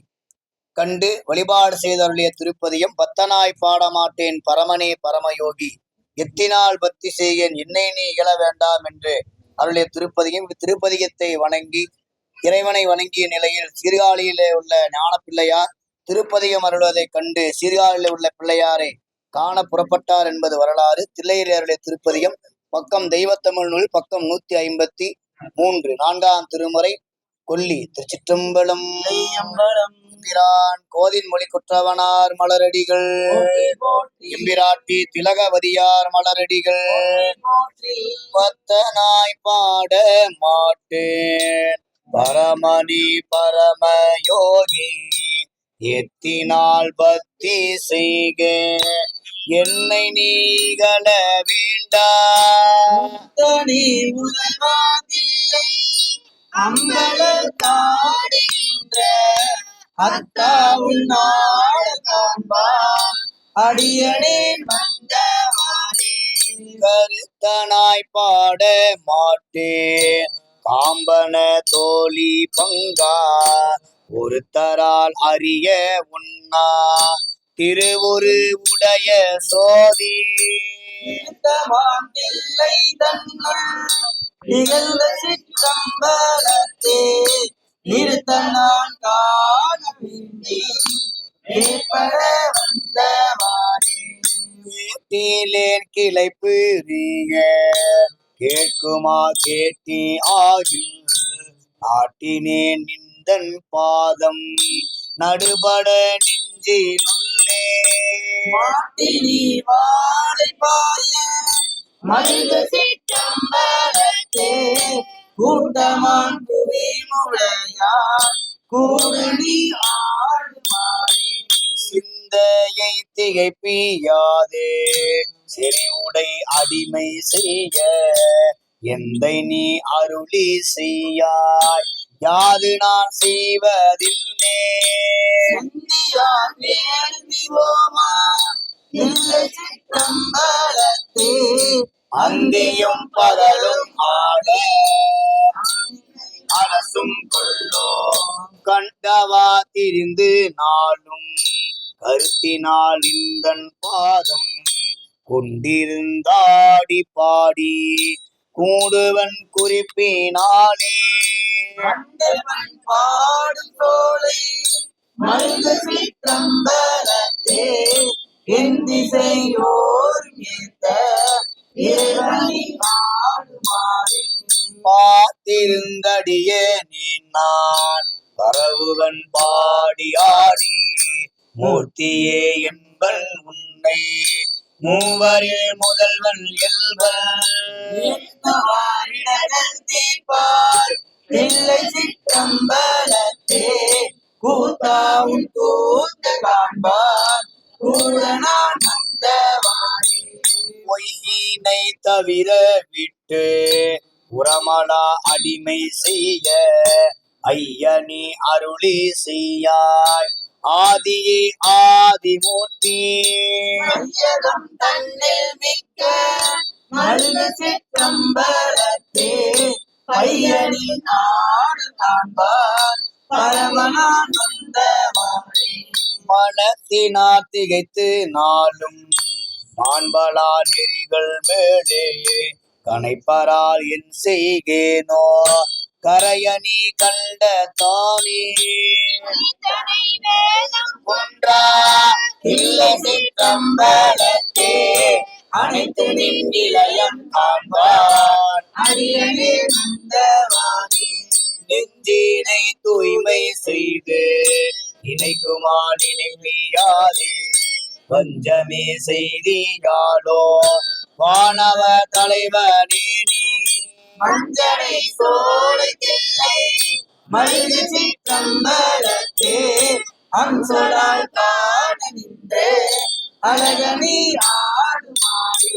கண்டு வழிபாடு செய்தருளிய திருப்பதியம் பத்தனாய் பாடமாட்டேன் பரமனே பரமயோகி எத்தினால் பக்தி செய்யன் என்னை நீ இகழ வேண்டாம் என்று அருளிய திருப்பதியம். திருப்பதியத்தை வணங்கி இறைவனை வணங்கிய நிலையில் சீர்காழியிலே உள்ள ஞான பிள்ளையார் திருப்பதிகம் அருள்வதைக் கண்டு சீர்காழியிலே உள்ள பிள்ளையாரை காண புறப்பட்டார் என்பது வரலாறு. தில்லையிலே அருளிய திருப்பதியம் பக்கம் தெய்வத்தமிழ் நூல் பக்கம் 153 4ஆம் திருமுறை கொல்லி. திருச்சிற்றம்பலம். எம்பிரான் கோதின் மொழி குற்றவனார் மலரடிகள் எம்பிராட்டி திலகவதியார் மலரடிகள் பத்தனாய் பாட மாட்டேன் பரமணி பரமயோகி எத்தினால் பக்தி செய்க என்னை நீகள வேண்டாம் தனி முதல்வாதில்லை அம்பல தாடுகின்ற அத்தா உன்னாட காண்பான் அடியனே வந்தவானே. கருத்தனாய் பாட மாட்டேன் காம்பன தோழி பங்கா ஒருத்தரால் அறிய உண்ணா திருவுரு உடைய சோதி இல்லை தன்னுள் நிகழ்ந்த சிற்றம்பலத்தே நிறுத்த நான் காண வேண்டி ஏற்பட வந்தவானே. கேட்டிலேன் கிளை பிரிய கேட்குமா கேட்டி ஆகில் நாட்டினேன் நிந்தன் பாதம் நடுபட நெஞ்சினுள்ளே மாட்டினி வாழை பாய மல்க சிற்றம்பலத்தே கூட்டமான் புவி முளையார் கூடணி ஆடுமாறே. சிந்தையை திகைப்பியாதே செறிவுடை அடிமை செய்ய எந்தை நீ அருளி செய்யாய் யாது நான் செய்வதில்லே செந்தியார் வேள்வி ஓமா இல்லை சிற்றம்பலத்தே அந்தியும் பகலும் ஆட அரசும் கொள்ளோ கண்டவா திரிந்து நாளும் கருத்தினால் இந்தன் பாதம் கொண்டிருந்தாடி பாடி கூடுவன் குறிப்பினாலே மண்டபன் பாடும் தோளை மல்கு சிற்றம்பலத்தே என் திசையோர் ஏத்த இறைவனின் ஆடுமாறே பார்த்திருந்தடியே நான் பரவுவன் பாடி ஆடி மூர்த்தியே என்பன் உன்னை மூவரில் முதல்வன் எல்வன் தீர்ப்பார் பிள்ளை சிற்றம்பலத்தே கூத்தாவும் கூத்து காண்பார் கூட நான் வந்தவாடி பொய்யினை தவிர விட்டு உரமலா அடிமை செய்ய ஐயனி அருளி செய்யாய் ஆதியே ஆதிமூர்த்தி மையகம் தன்னில் மிக்க மல்கு சிற்றம்பலத்தே பையனின் ஆடு காண்பார் பரமனான் வந்தவாடி மனத்தினார் திகைத்து நாளும் மாண்பலா நெறிகள் மேலே கனைப்பரால் என் செய்கேனோ கரையணி கண்ட தானே இத்தனை வேதம் ஒன்றா இல்லை சிற்றம்பலத்தே அனைத்து நின்னிலையம் காண்பார் அரியனே வந்தவாடி நெஞ்சினை தூய்மை செய்து நினைக்குமா நினைப்பியாதே பஞ்சமே செய்தியாலோ வானவ தலைவனே நீ மஞ்சளை சோலை தில்லை மல்கு சிற்றம்பலத்தே அம்சலால் காண நின்று அழகனி ஆடுமாறே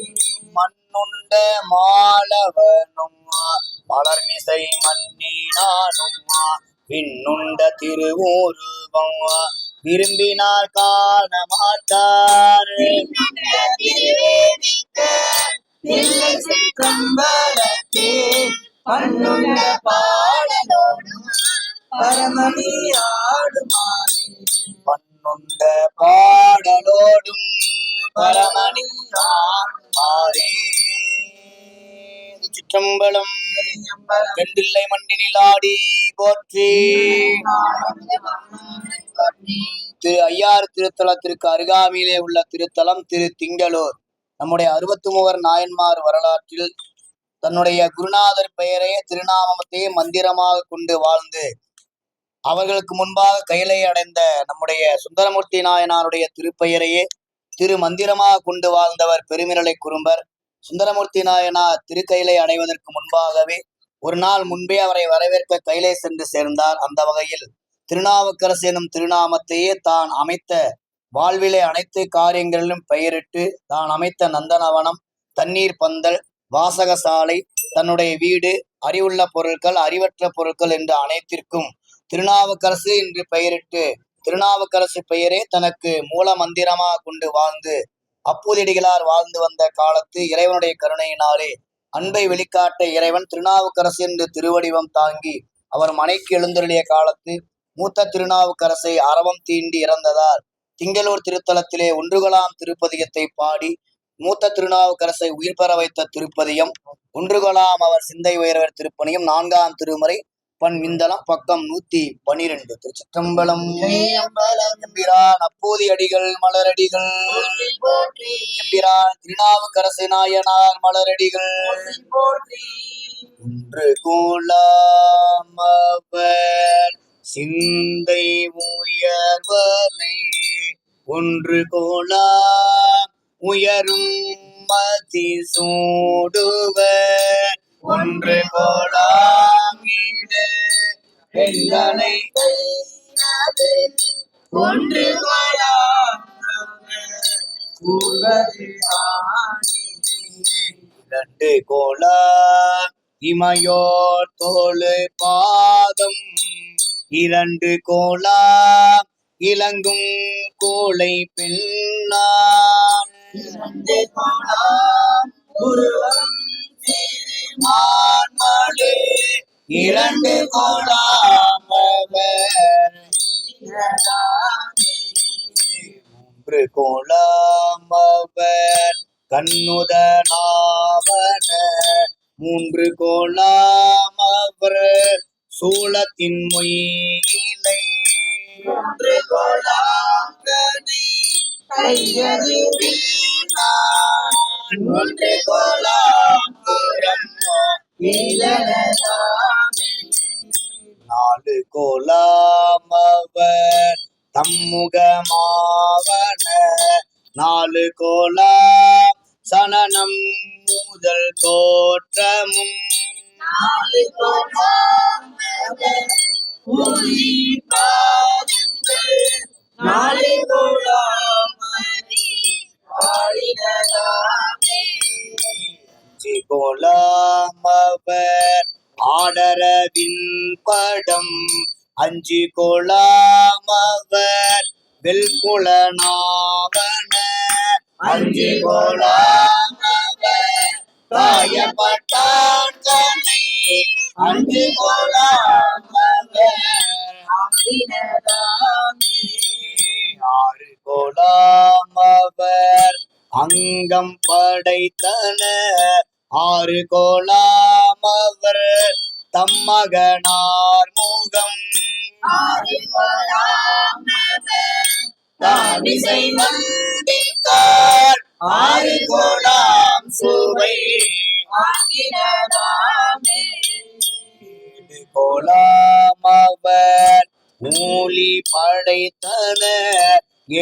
மண்ணுண்ட மாலவனும் மலர்மிசை மன்னினானும் பின்னுண்ட திருவூருவம் விரும்பினார் காண மாட்டார் தில்லை சிற்றம்பலத்தே பண்ணுண்ட பாடலோடும் பரமணி ஆடுமாறே மண்ணுண்ட பாடலோடும் பரமணி ஆடுமாறே சிற்றம்பலம் வெண்டில்லை மண்டினில் ஆடி போற்றி. திரு ஐயாறு திருத்தலத்திற்கு அருகாமையிலே உள்ள திருத்தலம் திரு திங்களூர். நம்முடைய 63 நாயன்மார் வரலாற்றில் தன்னுடைய குருநாதர் பெயரே திருநாமத்தையே மந்திரமாக கொண்டு வாழ்ந்து அவர்களுக்கு முன்பாக கைலை அடைந்த நம்முடைய சுந்தரமூர்த்தி நாயனாருடைய திருப்பெயரையே திரு மந்திரமாக கொண்டு வாழ்ந்தவர் பெருமிரலை குறும்பர். சுந்தரமூர்த்தி நாயனார் திருக்கைலை அடைவதற்கு முன்பாகவே ஒரு நாள் முன்பே அவரை வரவேற்க கைலை சென்று சேர்ந்தார். அந்த வகையில் திருநாவுக்கரசு எனும் திருநாமத்தையே தான் அமைத்த வாழ்விலே அனைத்து காரியங்களிலும் பெயரிட்டு தான் அமைத்த நந்தனவனம், தண்ணீர் பந்தல், வாசகசாலை, தன்னுடைய வீடு, அறிவுள்ள பொருட்கள், அறிவற்ற பொருட்கள் என்று அனைத்திற்கும் திருநாவுக்கரசு என்று பெயரிட்டு திருநாவுக்கரசு பெயரே தனக்கு மூல மந்திரமாக கொண்டு வாழ்ந்து அப்பூதியடிகளார் வாழ்ந்து வந்த காலத்து இறைவனுடைய கருணையினாலே அன்பை வெளிக்காட்ட இறைவன் திருநாவுக்கரசு என்று திருவடிவம் தாங்கி அவர் மனைக்கு எழுந்தருளிய காலத்து மூத்த திருநாவுக்கரசை அரவம் தீண்டி இறந்ததால் திங்களூர் திருத்தலத்திலே ஒன்றுகளாம் திருப்பதியத்தை பாடி மூத்த திருநாவுக்கரசை உயிர் பெற வைத்த திருப்பதியம் ஒன்றுகளாம் அவர் சிந்தை உயர்வர் திருப்பணியும் 4ஆம் திருமுறை பண் விந்தளம் பக்கம் 112. திருச்சிற்றம்பலம். எம்பிரான் அப்போதி அடிகள் மலரடிகள் எம்பிரான் திருநாவுக்கரசு நாயனார் மலரடிகள் ஒன்று கோலாம் அவர் சிந்தை உயர்வரை ஒன்று கோலாம் உயரும் மதி சூடுவர் ஒன்று கோலாம் பெண்களை ஒன்று இரண்டு கோலாம் இமையோர் தோளு பாதம் இரண்டு கோலாம் இலங்கும் கோளை பெண்ணான் இரண்டு கோலாம் குருவம் மான்மடு இரண்டு கோலாம் அவர் மூன்று கோலாம் அவர் கண்ணுதலாவன மூன்று கோலாமவர் சூலத்தின் மொயிலை மூன்று கோலாங்கனை கையது வீணான் மூன்று கோலாம்புறம் எய்தனதாமே நாலு கோலாமவர் தம்முகமாவன நாலு கோலாம் சனனம் முதல் தோற்றமும் நாலு கோலாங்கனை ஒளி பாதங்கள் நாலு கோலாமணி ஆடினதாமே அஞ்சு கோலாமவர் ஆடரவின் படம் அஞ்சு கோலாமவர் வெல்குளனாவன அஞ்சு கோலாமவர் காயப்பட்டான்களை அஞ்சு கோலாமவர் ஆடினதாமே ஆறு கோலாமவர் அங்கம் படைத்தன ஆறு கோலாமவர் தம்மகனார் முகம் ஆறு கோலாமவர் தாமிசை வந்தித்தார் ஆறு கோலாம் சுவை ஆகினதாமே ஏழு கோலாமவர் மூலி படைத்தன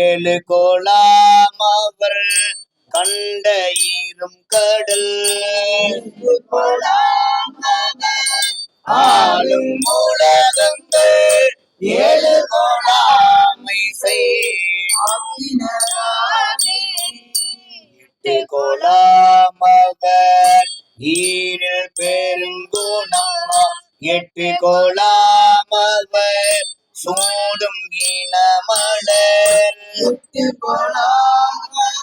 ஏழு கோலாமவர் கண்ட ஈரும் கடல் ஏழு கோலாமவர் ஆளும் உலகங்கள் ஏழு கோலாமைசை ஆகினதாமே எட்டு கோலாமவர் ஈரில் பெருங்குணம் எட்டு கோலாமவர் சூடும் இனமலர் எட்டு கோலாமவர்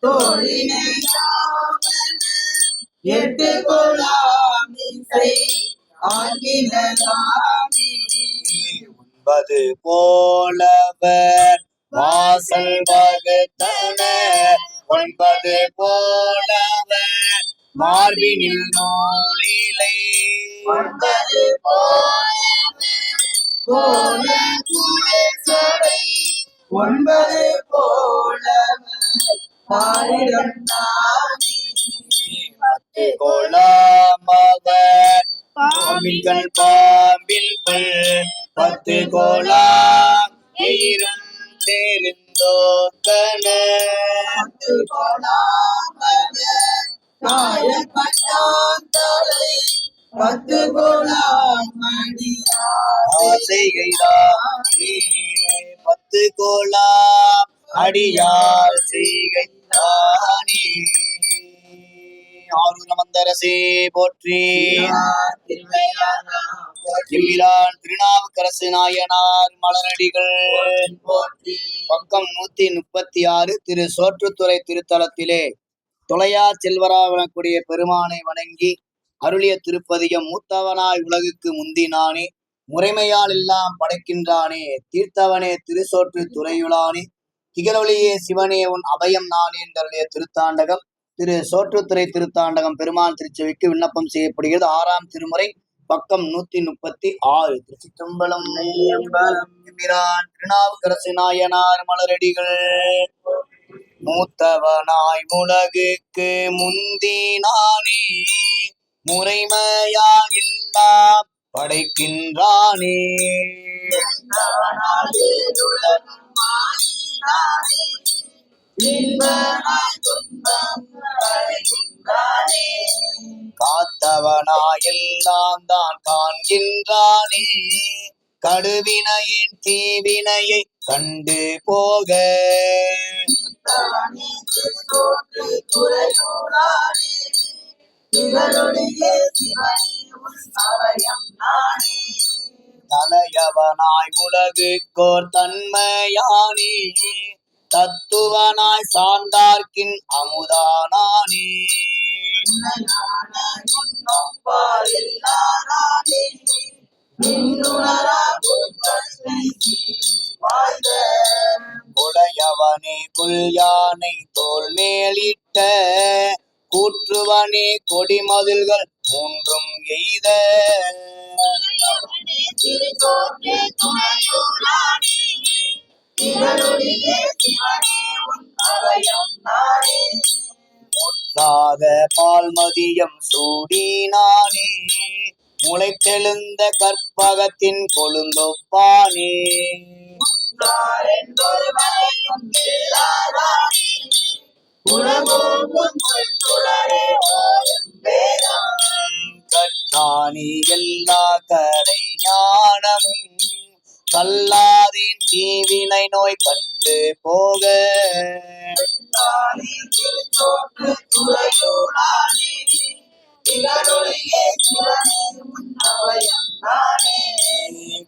தோழினையாவன எட்டு கோலாமிசை ஆகினதாமே ஒன்பது போலவர் வாசல் வகுத்தன ஒன்பது போலவர் மார்பினில் நூலிலை ஒன்பது போல குடச்சடை ஒன்பது போலவர் பாரிடம் தானே பத்து கோலாமவர் பாம்பின்கள் பாம்பில் பல் பத்து கோலாம் எயிரும் தெரிந்தோத்தன பத்து கோலாமவர் காயப்பட்டான் தலை பத்து கோலாமணியார் ஆசைகைதானே பத்து கோலாம் அடியார் செய்கைதானே ஆரூர மந்தரசே போற்றி எம்பிரான் திருநாவுக்கரசு நாயனார் மலரடிகள் போற்றி பக்கம் 136 திரு சோற்றுத்துறை திருத்தலத்திலே தொலையா செல்வராவனக்கூடிய பெருமானை வணங்கி அருளிய திருப்பதிகம் மூத்தவனாய் உலகுக்கு முந்தினானே முறைமையால் எல்லாம் படைக்கின்றானே தீர்த்தவனே திருசோற்று துறையுளானே திகழொளியே சிவனே உன் அபயம் நானே என்றருடைய திருத்தாண்டகம் திரு சோற்றுத்துறை திருத்தாண்டகம் பெருமாள் திருச்செவிக்கு விண்ணப்பம் செய்யப்படுகிறது. 6ஆம் திருமுறை பக்கம் 136. திருச்சிற்றம்பலம். எம்பிரான் திருநாவுக்கரசு நாயனார் மலரடிகள் மூத்தவனாய் உலகுக்கு முந்தினானே முறைமையால் எல்லாம் படைக்கின்றானே காத்தவனாயெல்லாம் தான் காண்கின்றானே கடுவினையின் தீவினையை கண்டு போக தலையவனாய் உலகுக்கோர் தன்மையானே தத்துவனாய் சார்ந்தார்க்கின் அமுதானானே பாய்ந்த உடையவனே கொல்யானை தோல் மேலிட்ட கூற்றுவனே கொடிமதில்கள் மூன்றும் எய்த உடையவனே திருத்தோற்றே துணையூரானே திகழொளியே சிவனே உன் அபயம் நானே முற்றாத பால்மதியம் சூடினானே முளைத்தெழுந்த கற்பகத்தின் கொழுந்தொப்பானே என்றொரு வரையும் இல்லாதானே உலகோங்கும் சுழலே ஓடும் வேதம் கற்றானி எல்லா கலை ஞானமும் கல்லாதேன் தீவினை நோய் கண்டு போக நானே திருத்தோற்று துறையூரானே திகழொளியே சிவனே உன் அபயம் நானே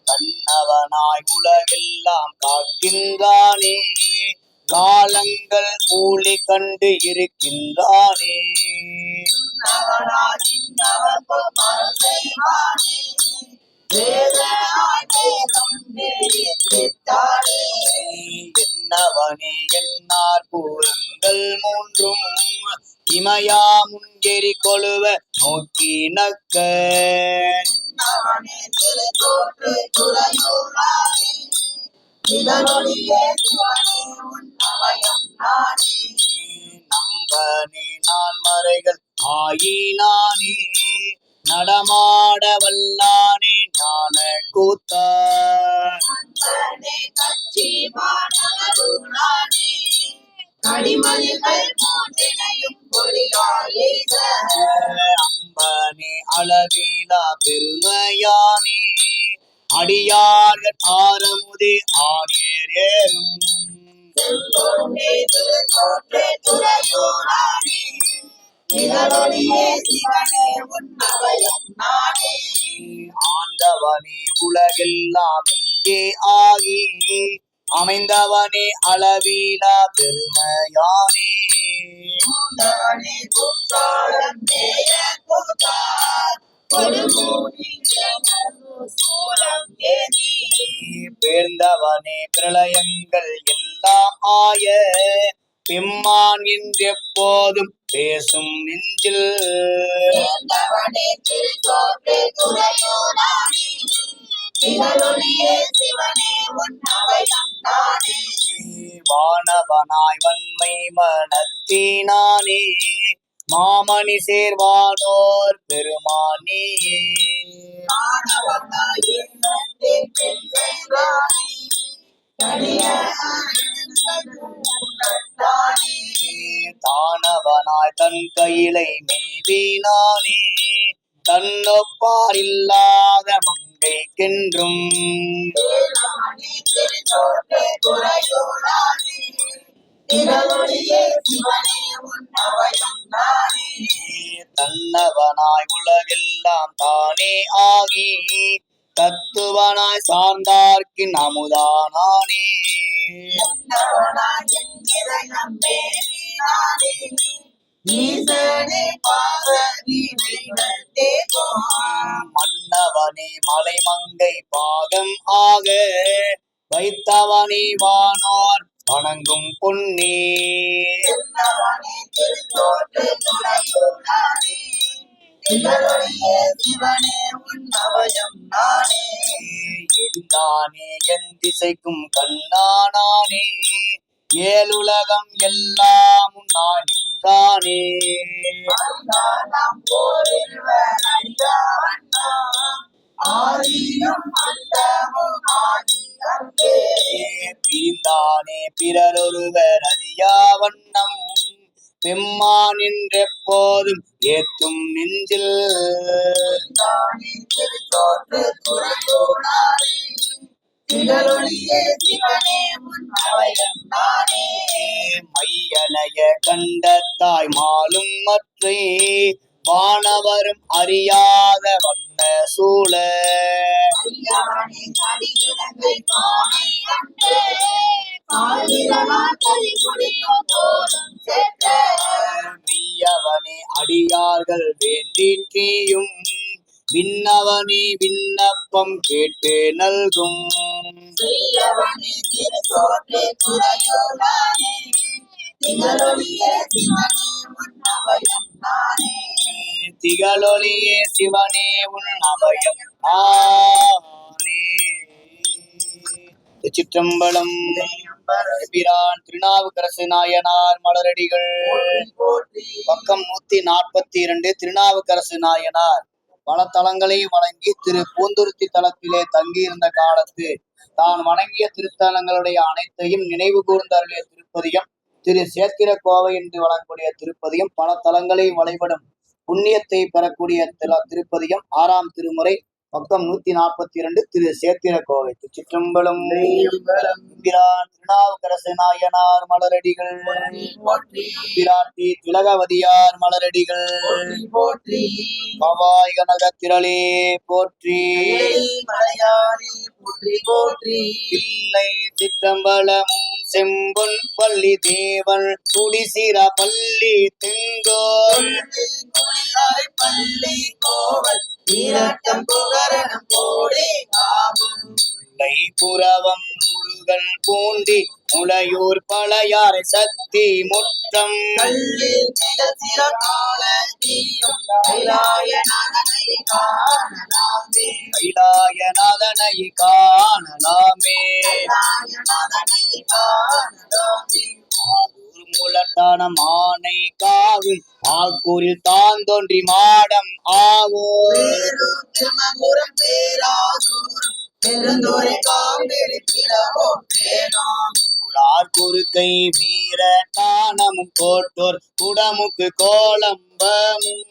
கண்ணவனாய் உலகெல்லாம் காக்கின்றானே காலங்கள் கூலி கண்டு இருக்கின்றானே நவனாயின் நவப்பு மனம் செய்வானே வேதனாய் வேதம் விழித்திட்டானே என்னவனே என்னார் பூரங்கள் மூன்றும் இமயாமுங்கெரி கொழுவ நோக்கி நக்க அவனே திருத்தோற்று துறையூரானே திகழொளியே சிவனே உன் அபயம் நானே நம்பனே நான் மறைகள் ஆயினானே நடமாட வல்லானே ஞான கூத்தா அன்பனே கட்சி மாணவருளானே கடிமதில்கள் மூன்றினையும் பொறியாயேக அம்பனே அளவிலா பெருமையானே அடியார்கள் ஆரமுதே ஆனேர் ஏறும் செம்பொருளே திருத்தோற்றே துறையூரானே திகழொளியே சிவனே உன் அபயம் நானே ஆண்டவனே உலகெல்லாம் நீயே ஆகி அமைந்தவனே அளவிலா பெருமையானே மூந்தவனே குற்றாலம் நேய கூத்தார் கொடுமூடி சூலம் ஏதி பேர்ந்தவனே பிரளயங்கள் எல்லாம் ஆய பெம்மான் என்றெப்போதும் பேசும் நெஞ்சில் சேர்ந்தவனே திருத்தோற்றே துறையூரானே திகழொளியே சிவனே உன் அபயம் நானே வானவனாய் வன்மை மனத்தினானே மாமணி சேர்வானோர் பெருமானியே மாணவனாய் எண்ணத்தே பெண்கிறானே கடிய உணர்ந்தானே தானவனாய் தன் கையிலை மேவினானே தன்னொப்பார் இல்லாத மங்கைக்கென்றும் தேனானே திருத்தோற்றே துறையூரானே திகழொளியே சிவனே உன் அபயம் நானே தன்னவனாய் உலகெல்லாம் தானே ஆகி தத்துவனாய் சார்ந்தார்க்கின் அமுதானானே என்னவனாய் என் இதயம் மேலினானே ஈசனே பார்வதி வைகள் தேவம் மன்னவனே மலைமங்கை பாகம் ஆக வைத்தவனே வானோர் வணங்கும் பொன்னே என்னவனே திருத்தோற்று துறையூரானே திகழொளியே சிவனே உன் அபயம் நானே எந்தானே என் திசைக்கும் கண்ணானானே ஏழுலகம் எல்லாம் நான் நின்றானே அந்தானம் போரில்வர் அடியாவண்ணா ஆதியும் அந்தமும் ஆதி அங்கே பிரிந்தானே பிறரொருவர் அறியா வண்ணம் பெம்மான் என்றெப்போதும் ஏத்தும் நெஞ்சில் தானே திருத்தோற்று துறையூரானே திகழொளியே சிவனே உன் அபயம் நானே மையலைய கண்டத்தாய் மாலும் மற்றை வானவரும் அறியாத வண்ண சூழ ஐயானே கடியிலங்கை பானை அண்டே காலிரவா கரி முடியும் தோறும் சென்ற மெய்யவனே அடியார்கள் வேண்டிற்றியும் விண்ணவனே விண்ணப்பம் கேட்டு நல்கும் செய்யவனே திருத்தோற்றே துறையோனானே திகழொளியே சிவனே உன் அபயம் நானே திகழொளியே சிவனே உன் அபயம் ஆனே. திருச்சிற்றம்பலம். பிரான் திருநாவுக்கரசு நாயனார் மலரடிகள் போற்றி பக்கம் 142. திருநாவுக்கரசு நாயனார் பல தலங்களை வணங்கி திரு பூந்துருத்தி தலத்திலே தங்கியிருந்த காலத்து தான் வணங்கிய திருத்தலங்களுடைய அனைத்தையும் நினைவு கூர்ந்தருளிய திருப்பதியம் திரு சேத்திர கோவை என்று வழங்கக்கூடிய திருப்பதியம். பல தலங்களை வழிபடும் புண்ணியத்தை பெறக்கூடிய திருப்பதியம். 6ஆம் திருமுறை பக்கம் 142. திரு சேத்திர கோவை. திருச்சிற்றம்பலம். பிரான் திருநாவுக்கரசு நாயனார் மலரடிகள் பிராட்டி திலகவதியார் மலரடிகள் போற்றி பவாய் கனக திரளே போற்றி மலையாளி போற்றி போற்றி இல்லை சிற்றம்பலமும் செம்பொன் பள்ளி தேவன் குடிசிர பள்ளி தெங்கோல் பள்ளி கோவல் நீராட்டம் புகரணம் போடே காவும் புறவம் முருகன் பூண்டி முளையூர் பழையாறை சக்தி முற்றம் கள்ளி சில கால தீயும் கைலாயநாதனை காணலாமே கைலாயநாதனை காணலாமே கைலாயநாதனை காணலாமே முலட்டான மானை காவும் ஆக்கூரில் தான் தோன்றி மாடம் ஆவோ திருமபுரம் பேராதூரம் பெருந்துரை காம்பிரி பிறவோ வேணாம் குறுக்கை வீர தானமும் கோட்டோர் குடமுக்கு கோலம்பமும்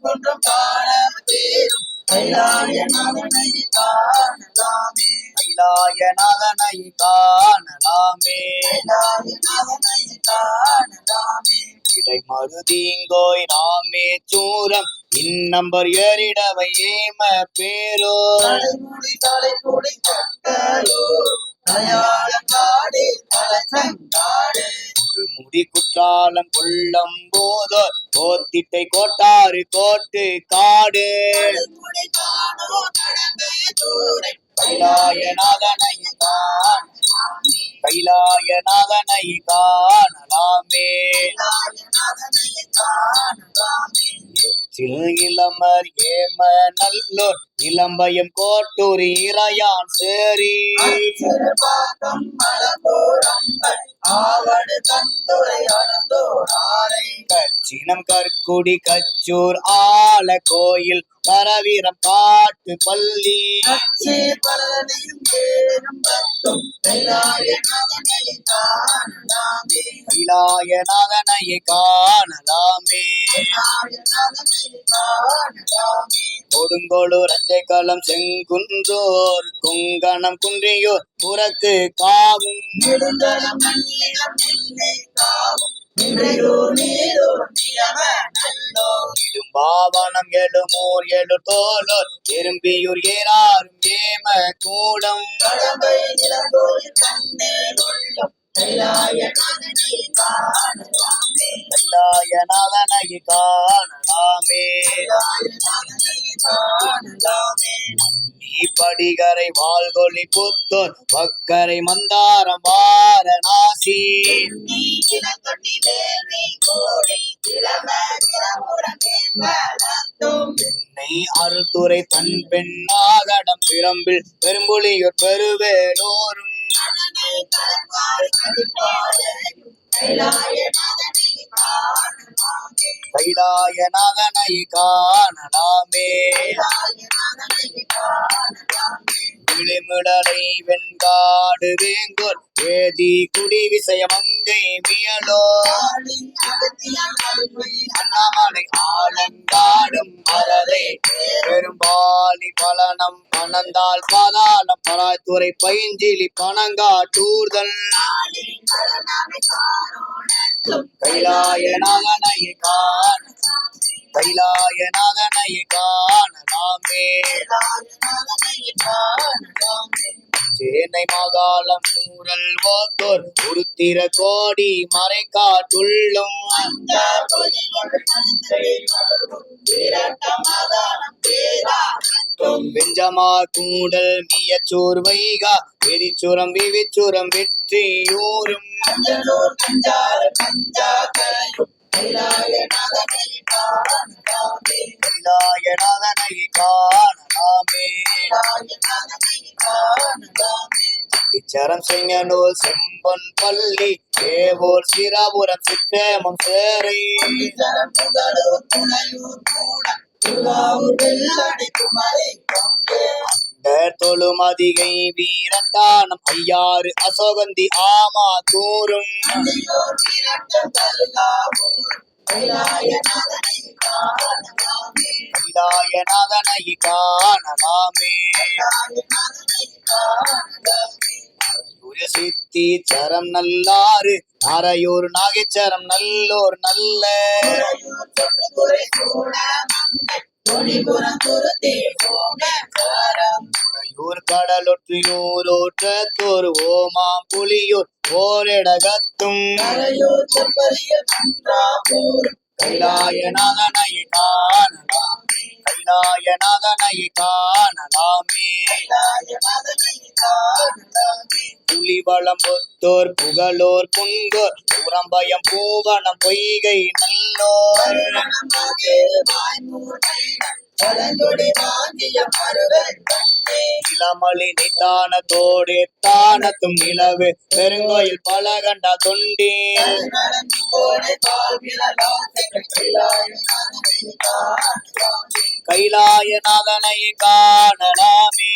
குன்றம் காண தேரும் கைலாயநாதனை காணலாமே கைலாயநாதனை காணலாமே கைலாயநாதனை காணலாமே இடை மருதீங்கோய் ராமே சூரம் இன்னம்பர் ஏறிடவை ஏம பேரோ தலைமுடி கட்டலூர் தலையாளங்காடு தலைச்சங்காடு முடி குற்றாலம் கொள்ளம் போதோ கோத்திட்டை கோட்டாறு கோட்டு காடு முடி காணோ கடம்பே தூரை கைலாயநாதனை கைலாயநாதனை காணலாமே கைலாயநாதனை காணலாமே இளமர் ஏம நல்லோர் இளம்பயம் கோட்டூர் இறையான் சேரி பாக்கம் மலபோரம்பல் ஆவடு தந்துரை அளந்தோராரை கச்சினம் கற்குடி கச்சூர் ஆல கோயில் கரவீரம் காட்டு பள்ளி பலனையும் பேரும் பத்தும் கைலாயநாதனை காணலாமே கைலாயநாதனை காணலாமே கைலாயநாதனை காணலாமே கொடுங்கோளூர் ரஞ்சைக்களம் செங்குன்றோர் குங்கணம் குன்றியோர் புறக்கு காவும் நெடுந்தலம் நன்னிலம் நெல்லை காவும் நின்றையூர் நீரூர் நியம நல்லோ இடும்பாவனம் எழுமூர் எழு தோலோர் எறும்பியூர் ஏறாரும் ஏம கூடம் கடம்பை நிலங்கோயில் கண்ணே உள்ளம் கைலாயநாதனை காணலாமே கைலாயநாதனை காணலாமே கைலாயநாதனை காணலாமே படிகரை வால்கொழி புத்தோர் வக்கரை மந்தாரம் வாரணாசி நீ இனத்தொட்டி வேள்வி கோடி இளம திறமுடனே நடத்தும் என்னை அருத்துறை தன் பெண்ணாகடம் பிரம்பில் பெரும்புலியோர் பெருவேலோரும் மனனை கலப்பாய் கடிப்பாளையும் கைலாயநாதனை காணலாமே கைலாயநாதனை காணலாமே கைலாயநாதனை காணலாமே விழிமிடலை வெண்காடு வேங்கோர் வேதி குடி விசயமங்கை மியலோ ஆளின் அகத்தியன் கல்வி அண்ணாமலை ஆலங்காடும் அறதை பெரும்பாலி பலனம் பணந்தால் பாதாளம் பராய்த்துறை பைஞ்சிலி பனங்காட்டூர்தல் ஆளின் கலனாமை காணோணத்தும் கைலாயநாதனை கைலாயநாதனை காணலாமே கைலாயநாதனை காணலாமே சேனை மாகாளம் ஊரல் ஓத்தோர் உருத்திர கோடி மறைக்காட்டுள்ளும் வெஞ்சமா கூடல் மியச்சோர் வைகா வெறிச்சுரம் விவிச்சுரம் வெற்றியூரும் கைலாயநாதனை காணலாமே இச்சரம் செங்கனூர் செம்பொன் பள்ளி ஏவோர் சிராபுரம் சிற்றேமம் சேரை தொழுமதிகை வீரட்டானம் ஐயாறு அசோகந்தி ஆமா கூறும் கைலாயநாதனை காணலாமே சித்தி சரம் நல்லாறு அரையூர் நாகேச்சரம் நல்லோர் நல்ல ஊர் கடலொற்றியூர் ஓற்றத்தோர் ஓமாம் புலியூர் ஓரிடகத்தும் கைலாயநாதனை காணலாமே கைலாயநாதனை காணலாமே புலிவளம் பொத்தோர் புகழோர் புங்கோர் புறம்பயம் பூவனம் பொய்கை நல்லோர் இளமலி நிதானத்தோடு தானத்தும் நிலவு பெருங்கோயில் பலகண்ட தொண்டீர் கைலாயநாதனை காணலாமே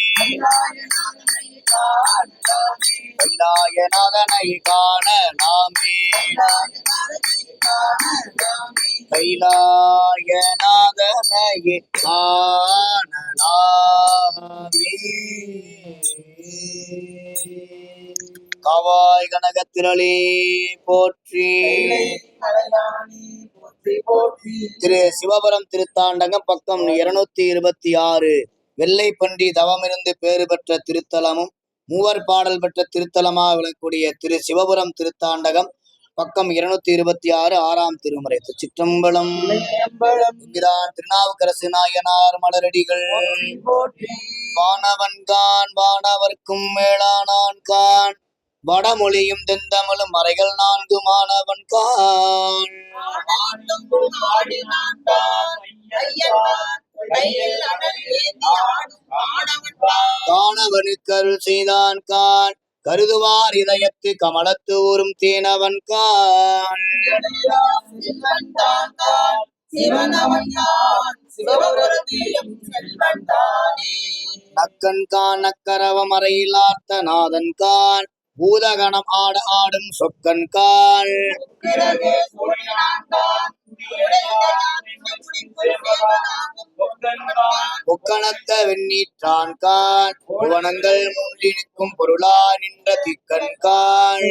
கைலாயநாதனை காணலாமே கைலாயநாதனை காணலாமே. காவாய் கனகத்திரளே போற்றி. திரு சிவபுரம் திருத்தாண்டகம் பக்கம் 226. வெள்ளை பன்றி தவமிருந்து பேறு பெற்ற திருத்தலமும் மூவர் பாடல் பெற்ற திருத்தலமாக விளங்கக்கூடிய திரு சிவபுரம் திருத்தாண்டகம் பக்கம் 226 6ஆம் திருமுறை. சிற்றம்பலம் திருநாவுக்கரசு நாயனார் மலரடிகள். வானவன்கான் வானவர்க்கும் மேலானான் கான் வடமொழியும் தென்தமிழும் மறைகள் 4 மாணவன் கான் காணவனுக்கு அருள் செய்தான் கான் கருதுவார் இதயத்து கமலத்து ஊரும் தேனவன் கான் நக்கன் கான் நக்கரவ மறையிலார்த்த நாதன் கான் பூதகணம் ஆட ஆடும் சொக்கன் கான் பொக்கணத்த வெண்ணீற்றான் கான் புவனங்கள் மூன்றி நிற்கும் பொருளா நின்ற திக்கன் கான்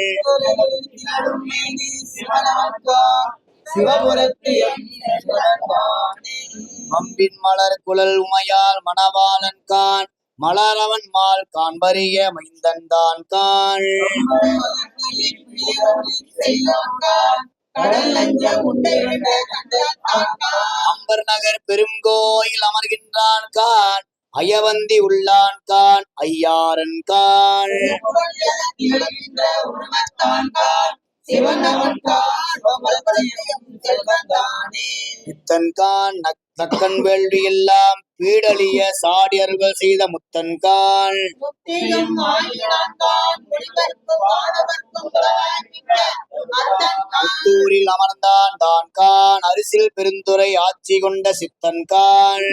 மம்பின் மலர் குழல் உமையால் மணவாளன் கான் மலரவன் மால் காண்பறிய மைந்தன் தான் கான் அம்பர் நகர் பெருங்கோயில் அமர்கின்றான் கான் அயவந்தி உள்ளான் கான் ஐயாரன் கான் முத்தன் கான் தக்கன் வேள்வி எல்லாம் பீடலிய சாடியர்கள் செய்த முத்தன் கான் முத்தூரில் அமர்ந்தான் தான் கான் அரிசில் பெருந்துரை ஆட்சி கொண்ட சித்தன் கான்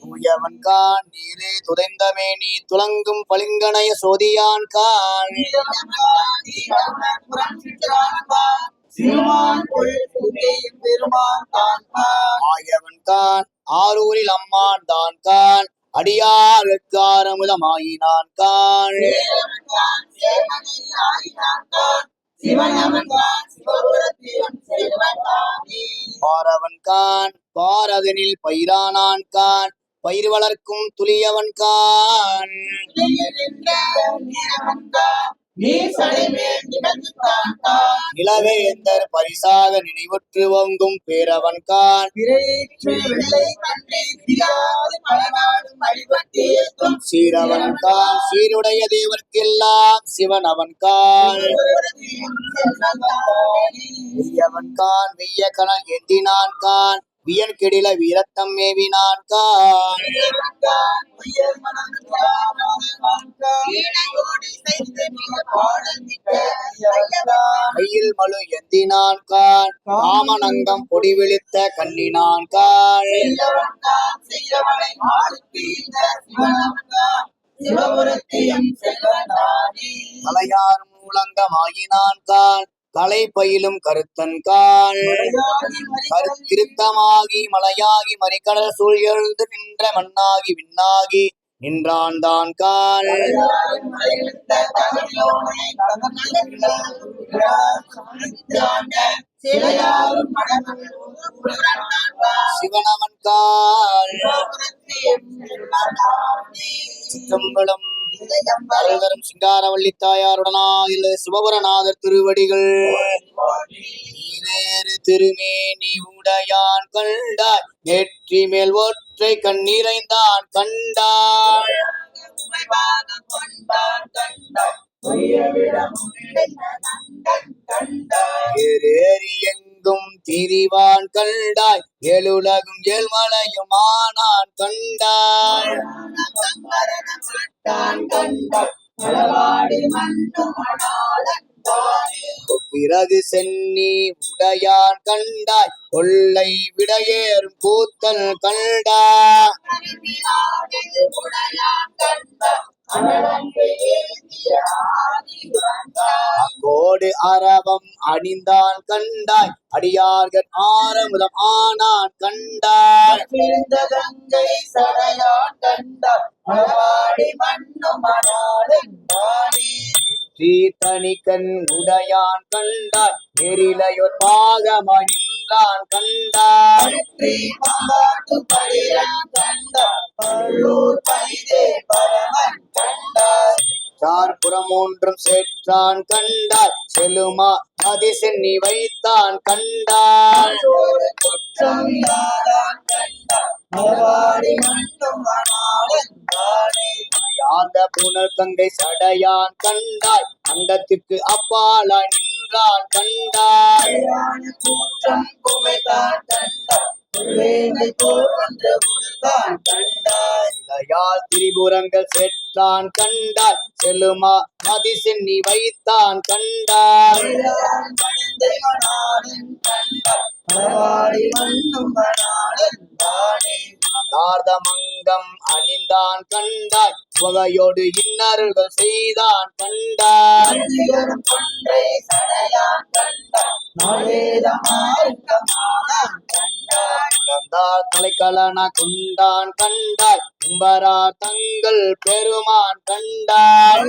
தூயவன் கான் நீரே துதைந்தமே நீ துலங்கும் பளிங்கணைய சோதியான் கான் ஆயவன் கான் ஆரூரில் அம்மான் தான் கான் அடியாருக்கு ஆரமுதமாயினான் கான் சிவனவன்கான் சிவபுரத்திலும் செல்வந்தானே. பாரவன் கான் பாரதனில் பயிரானான் கான் பயிர் வளர்க்கும் துளியவன் கான் நிலவேந்தர் பரிசாக நினைவுற்று வங்கும் பேரவன் கான் சீரவன் கான் சீருடைய தேவர்க்கெல்லாம் சிவன் அவன் கான் வெய்யவன் கான் வெய்ய கணல் ஏந்தினான் கான் வியன் கெடில வீரத்தம் மேவினான் கான் கையில் மழு எந்தினான் கான் காமனங்கம் பொடி விழித்த கண்ணினான் கான் தலையார் மூலங்கமாயினான் கான் கலை பயிலும் கருத்தன் கான் கருத்திருத்தமாகி மலையாகி மறிக்கடல் சூழ் எழுந்து நின்ற மண்ணாகி விண்ணாகி நின்றான் தான் கான் சிவனவன் கான் சிற்றம்பலம் அருள்தரும் சிங்காரவள்ளி தாயாருடனாயில் சிவபுரநாதர் திருவடிகள் நீவேறு திருமேனி உடையான் கண்டாய் நெற்றி மேல் ஒற்றை கண்ணீரைந்தான் கண்டாய் ஏறேறி எங்கும் திரிவான் கண்டாய் ஏழுலகும் ஏழ்மலையும் ஆனான் கண்டாய் பிறகு சென்னி உடையான் கண்டாய் கொள்ளை விடையேறும் கூத்தல் கண்டாய் கோடு அரவம் அணிந்தான் கண்டாய் அடியார்கள் ஆரமுதம் ஆனான் கண்டாய் தனிக்கண் உடையான் கண்டாய் நெறிலையோர் பாகமணிந்தான் கண்டாய் புறம் ஒன்றும் சேற்றான் கண்டாய் செலுமா மதி சென்னி வைத்தான் கண்டாய் யாந்த புனல் கங்கை சடையான் கண்டாய் அண்டத்துக்கு அப்பாலாய் நின்றான் கண்டாய் இளையால் திரிபுரங்கள் செற்றான் கண்டாய் செலுமா மதி சென்னி வைத்தான் கண்டாய் நார்தமங்கம் அணிந்தான் கண்டாய் வகையோடு இன்னருள்கள் செய்தான் கண்டாய் தலைக்கலன கொண்டான் கண்டாய் கும்பரா தங்கள் பெருமான் கண்டாய்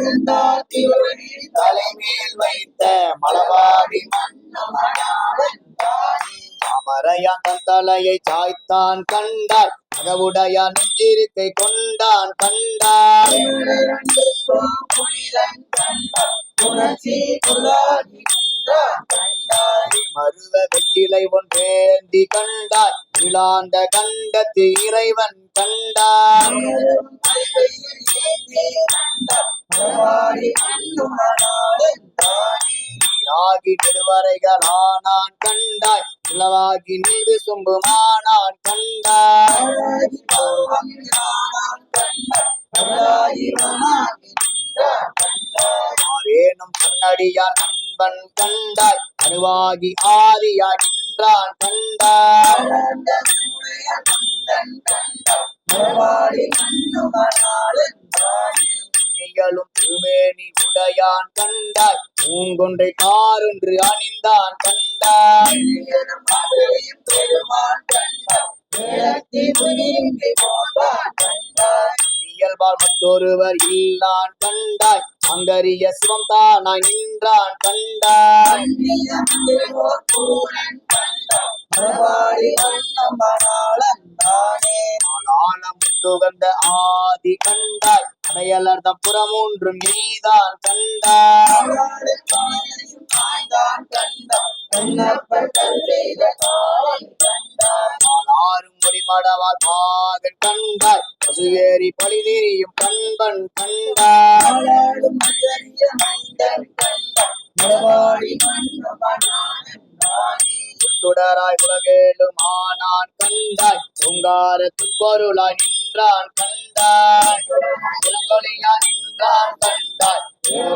தலைமேல் வைத்த மலவாடி அமரையான் தன் தலையை சாய்த்தான் கண்டாய் அகவுடைய நெஞ்சிருக்கை கொண்டான் கண்டாய் மருவ வெற்றிலை ஒன்றேந்தி கண்டாய் இழாந்த கண்டத்து இறைவன் கண்டாய் ஆகி நெடுவரைகள் ஆனான் கண்டாய் இளவாகி நீடு சொம்புமானான் கண்டாய் ஆரேனும் கண்ணடியார் நண்பன் கண்டாய் அணுவாகி ஆரியாய் நின்றான் கண்டாய் நிகழும் திருமேனி உடையான் கண்டாய் பூங்கொன்றை காரொன்று அணிந்தான் கண்டாய் இயல்பால் மற்றொருவர் இல்லான் கண்டாய் அங்கரிய சிவம் தானாய் நின்றான் கண்டாய். ஆளாளம் உண்டுகந்த ஆதி கண்டாய். அடையலர்தம் புறமூன்றும் நீதான் கண்டாய். ஆளாரும் முடிமடவால் பாகன் கண்டாய். பசுவேரி பழிதிரியும் கண்பன் கண்டாய். சுடராய் உலகேலும் ஆனான் கண்டாய். ஓங்கார துப்பொருளாய் நின்றான் கண்டாய். இளங்கொழியாய் நின்றான் கண்டாய்.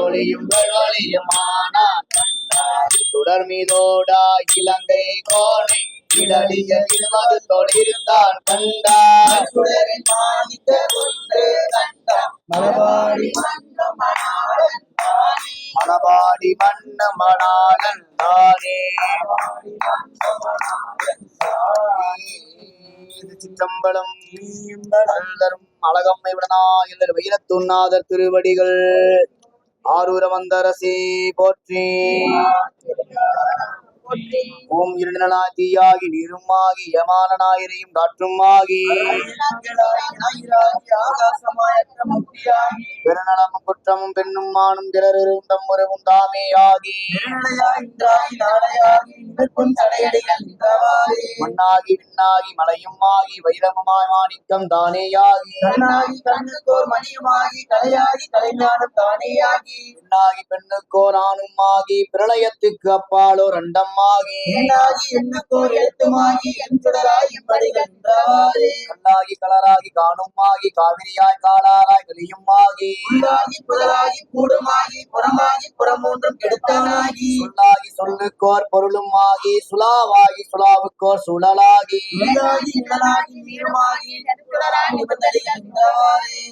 ஒளியும் வெள்வொளியும் ஆனான் கண்டாய். சுடர் மீதோடாய் இலங்கை கோணை இடலிய இருமது தொழில்தான் கண்டாய். மணபாடி மண்ண மணாளன் தானே. சிற்றம்பலம் தரும் அழகம்மை விடனா எல்லர் வைரத்துண்ணாதர் திருவடிகள். ஆரூர வந்தரசே போற்றி. ஓம் இருநிலனாய் தீயாகி நீருமாகி யமானனாயிரையும் காற்றுமாகி பெருநலமும் குற்றமும் பெண்ணும் மானும் பிறரும் தம்முறவும் தாமேயாகி மண்ணாகி விண்ணாகி மலையும் ஆகி வைரமுமாய் மாணிக்கம் தானேயாகி பெண்ணாகி பெண்ணுக்கோர் ஆணும் ஆகி பிரளயத்துக்கு அப்பாலோர் அண்டம் ஆகி கல்லாகி கலராகி காணுமாகி காவிரியாய் காலாராய் வெளியும் ஆகி சொல்லாகி சொல்லுக்கோர் பொருளும் ஆகி சுலாவாகி சுலாவுக்கோர் சுழலாகி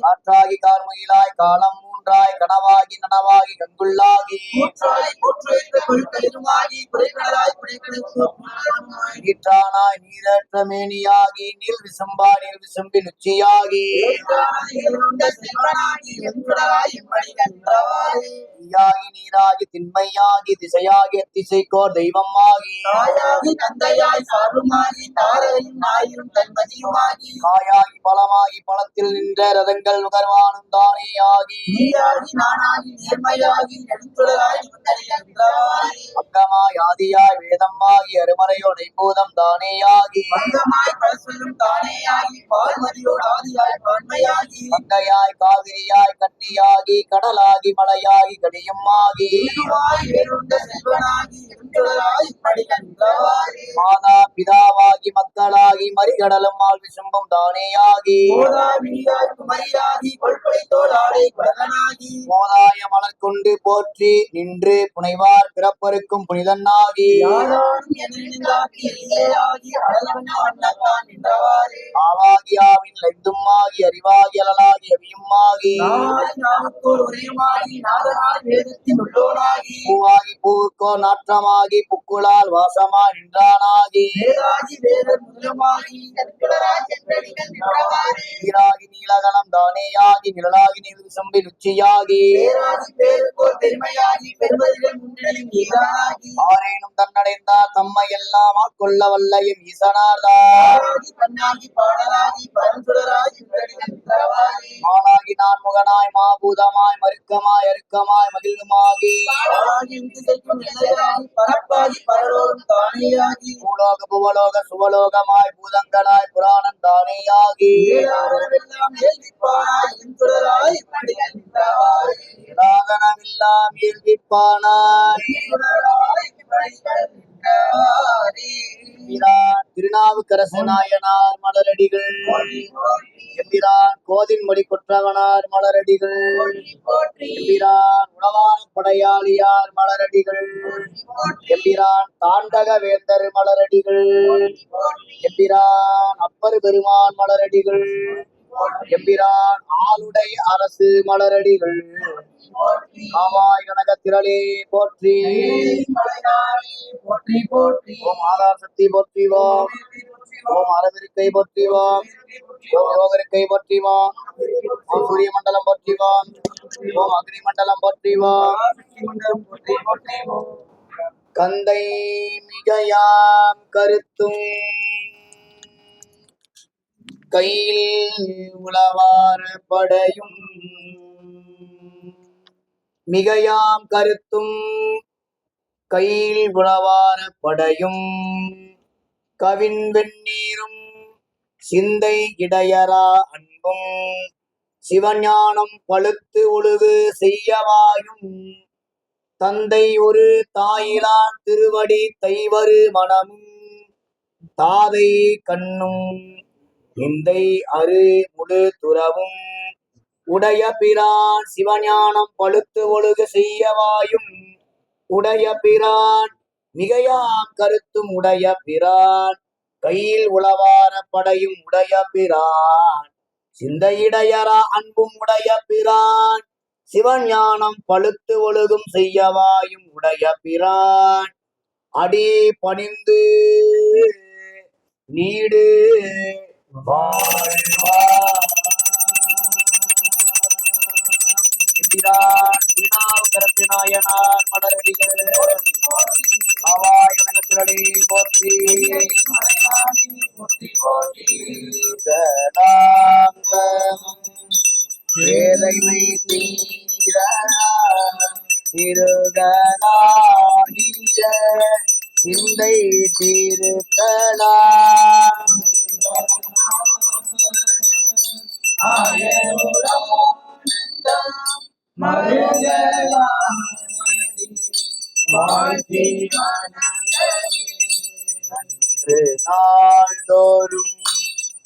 காற்றாகி கார்முகிலாய் காலம் மூன்றாய் கனவாகி நனவாகி கங்குள்ளாகி நீற்றானாய் நீரற்ற மேனியாகி நீர் விசும்பா நீர் விசும்பின் உச்சியாகி தீயாகி நீராகி திண்மையாகி திசையாகி திசைக்கோர் தெய்வமாகி காயாகி பழமாகி பழத்தில் நின்ற ரதங்கள் நுகர்வானும் தானேயாகி அங்கமாய் ஆதியாய் வேதமாகி அருமறையோடை பூதம் தானேயாகி கங்கையாய் காவிரியாய் கன்னியாகி கடலாகி மலையாகி கடியுமாகி மாதா பிதாவாகி மக்களாகி மறிகடலும் ஆள் விசும்பும் தானேயாகி மோதாய மலர் கொண்டு போற்றி நின்று புனைவார் பிறப்பருக்கும் புனிதன்னாகி ஆவாகி ஆவின் லைந்துமாகி அறிவாகி அலலாகி அவியுமாகி பூவாகி பூவுக்கோ நாற்றமாகி புக்குளால் வாசமாய் நின்றானாகி நீராகி நீலகலம் தானேயாகி நிழலாகி நீர் விசும்பின் உச்சியாகி ஆரேனும் தன்னடைந்தார் தம்மை எல்லாம் ஆட்கொள்ள வல்லையும் ஈசனார்தான் மாலாகி நான் முகனாய் மாபூதமாய் மருக்கமாய் அருக்கமாய் மகிழ்வுமாகி பூலோக புவலோக சுவலோகமாய் பூதங்களாய் புராணம் தானேயாகி இலாகனமெல்லாம் இயல்பிப்பானாய் எம்பிரான் திருநாவுக்கரசு நாயனார் மலரடிகள் எம்பிரான் கோதின்மொழி கொற்றவனார் மலரடிகள் எம்பிரான் உணவான படையாளியார் மலரடிகள் எம்பிரான் தாண்டக வேந்தர் மலரடிகள் எம்பிரான் அப்பர் பெருமான் மலரடிகள் எம்பிரான் ஆளுடை அரசு மலரடிகள் காவாய் கனக திரளே போற்றி. ஓம் ஆதார் சக்தி போற்றிவோம். ஓம் அரவிருக்கை போற்றிவோம். ஓம் யோகருக்கை போற்றிவோம். ஓம் சூரிய மண்டலம் போற்றிவோம். ஓம் அக்னிமண்டலம் போற்றிவோம். கந்தை மிகையாம் கருத்தும் கையில் உளவார படையும் மிகையாம் கருத்தும் கையில் உளவார படையும் கவின் வெந்நீரும் சிந்தை இடையரா அன்பும் சிவஞானம் பழுத்து ஒழுகு செய்யவாயும் தந்தை ஒரு தாயிலான் திருவடி தைவரு மனமும் தாதை கண்ணும் நிந்தை அரு முழு துறவும் உடைய பிரான் சிவஞானம் பழுத்து ஒழுகு செய்யவாயும் உடைய பிரான் மிகையாம் கருத்தும் உடைய பிரான் கையில் உளவார படையும் உடைய பிரான் சிந்தையிடையரா அன்பும் உடைய பிரான் சிவஞானம் பழுத்து ஒழுகும் செய்யவாயும் உடைய பிரான் அடி பணிந்து நீடு நாயனார் மலரடிகள் ஆவாயனத்திரடி போற்றி வேலைமை தீர திருகனாகிய சிந்தை தீர்க்கலாம் அன்று நாள்தோறும்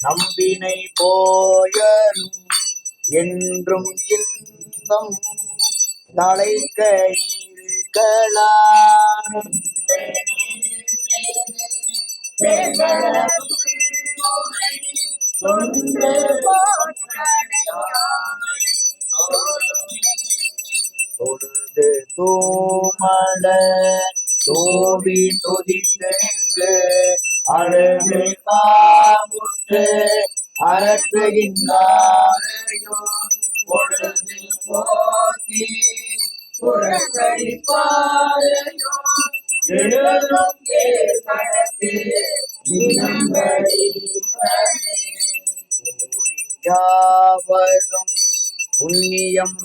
நம்பினை போயரும் என்றும் இன்பம் தலைக்க இருக்கலாம் பொழுது தூமல தோவி துதித்து அழகு தாமுற்று அரற்றுகின்றாரையோ பொழுது போக்கி புறக்கணிப்பாரையோ எழுதும் யாவரும் புண்ணியம்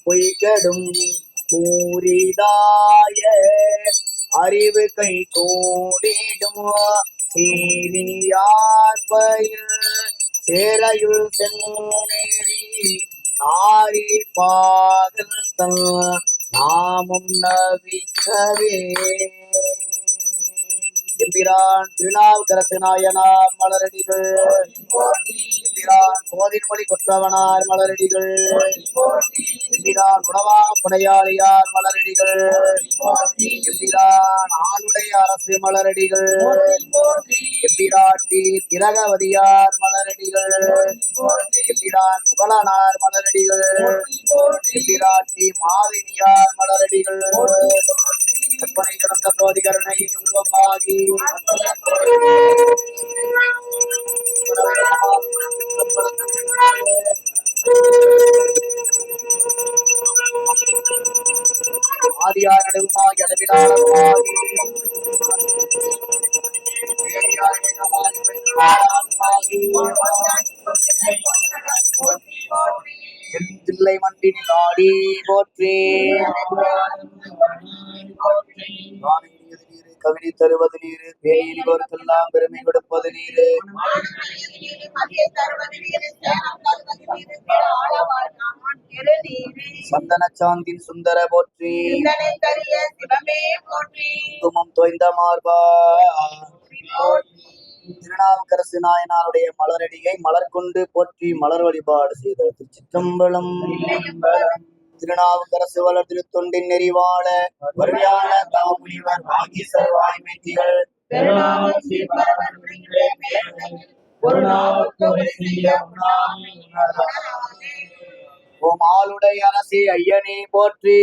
பொய்கடும் கூறிதாய அறிவு கை கூடிடும் சீரியார்பயில் சேரையுள் சென்னேறி நாரி பாதல் தன் நாமம் நவிக்கவே எம்பிரான் திருநாவுக்கரசு நாயனார் மலரடிகள் எம்பிரான் கோதின்மொழி கொற்றவனார் மலரடிகள் எம்பிரான் உணவாக புடையாளியார் மலரடிகள் எம்பிரான் ஆளுடைய அரசு மலரடிகள் எம்பிராட்டி திரகவதியார் மலரடிகள் எம்பிரான் புகழனார் மலரடிகள் எம்பிராட்டி மாதினியார் மலரடிகள் கற்பனை கிடந்த சோதி கருணை உருவமாகி ஆதியார் நடுவுமாகி அளவிலாளமாகி தில்லை மண்டினில் ஆடி போற்றி கவினி தருவது நீரு பேரியோருக்கெல்லாம் பெருமை கொடுப்பது நீரு சந்தன சாந்தின் சுந்தர போற்றி குங்குமம் தோய்ந்த மார்பா திருநாவுக்கரசு நாயனாருடைய மலரடியை மலர் கொண்டு போற்றி மலர் வழிபாடு செய்த திருச்சிற்றம்பலம். திருநாவுக்கரசு வளர் திருத்தொண்டின் நெறிவாழ வருயான தாமுனிவர் வாகீசர் வாய்மைத்திகள் ஓம் ஆளுடைய அரசே ஐயனே போற்றி.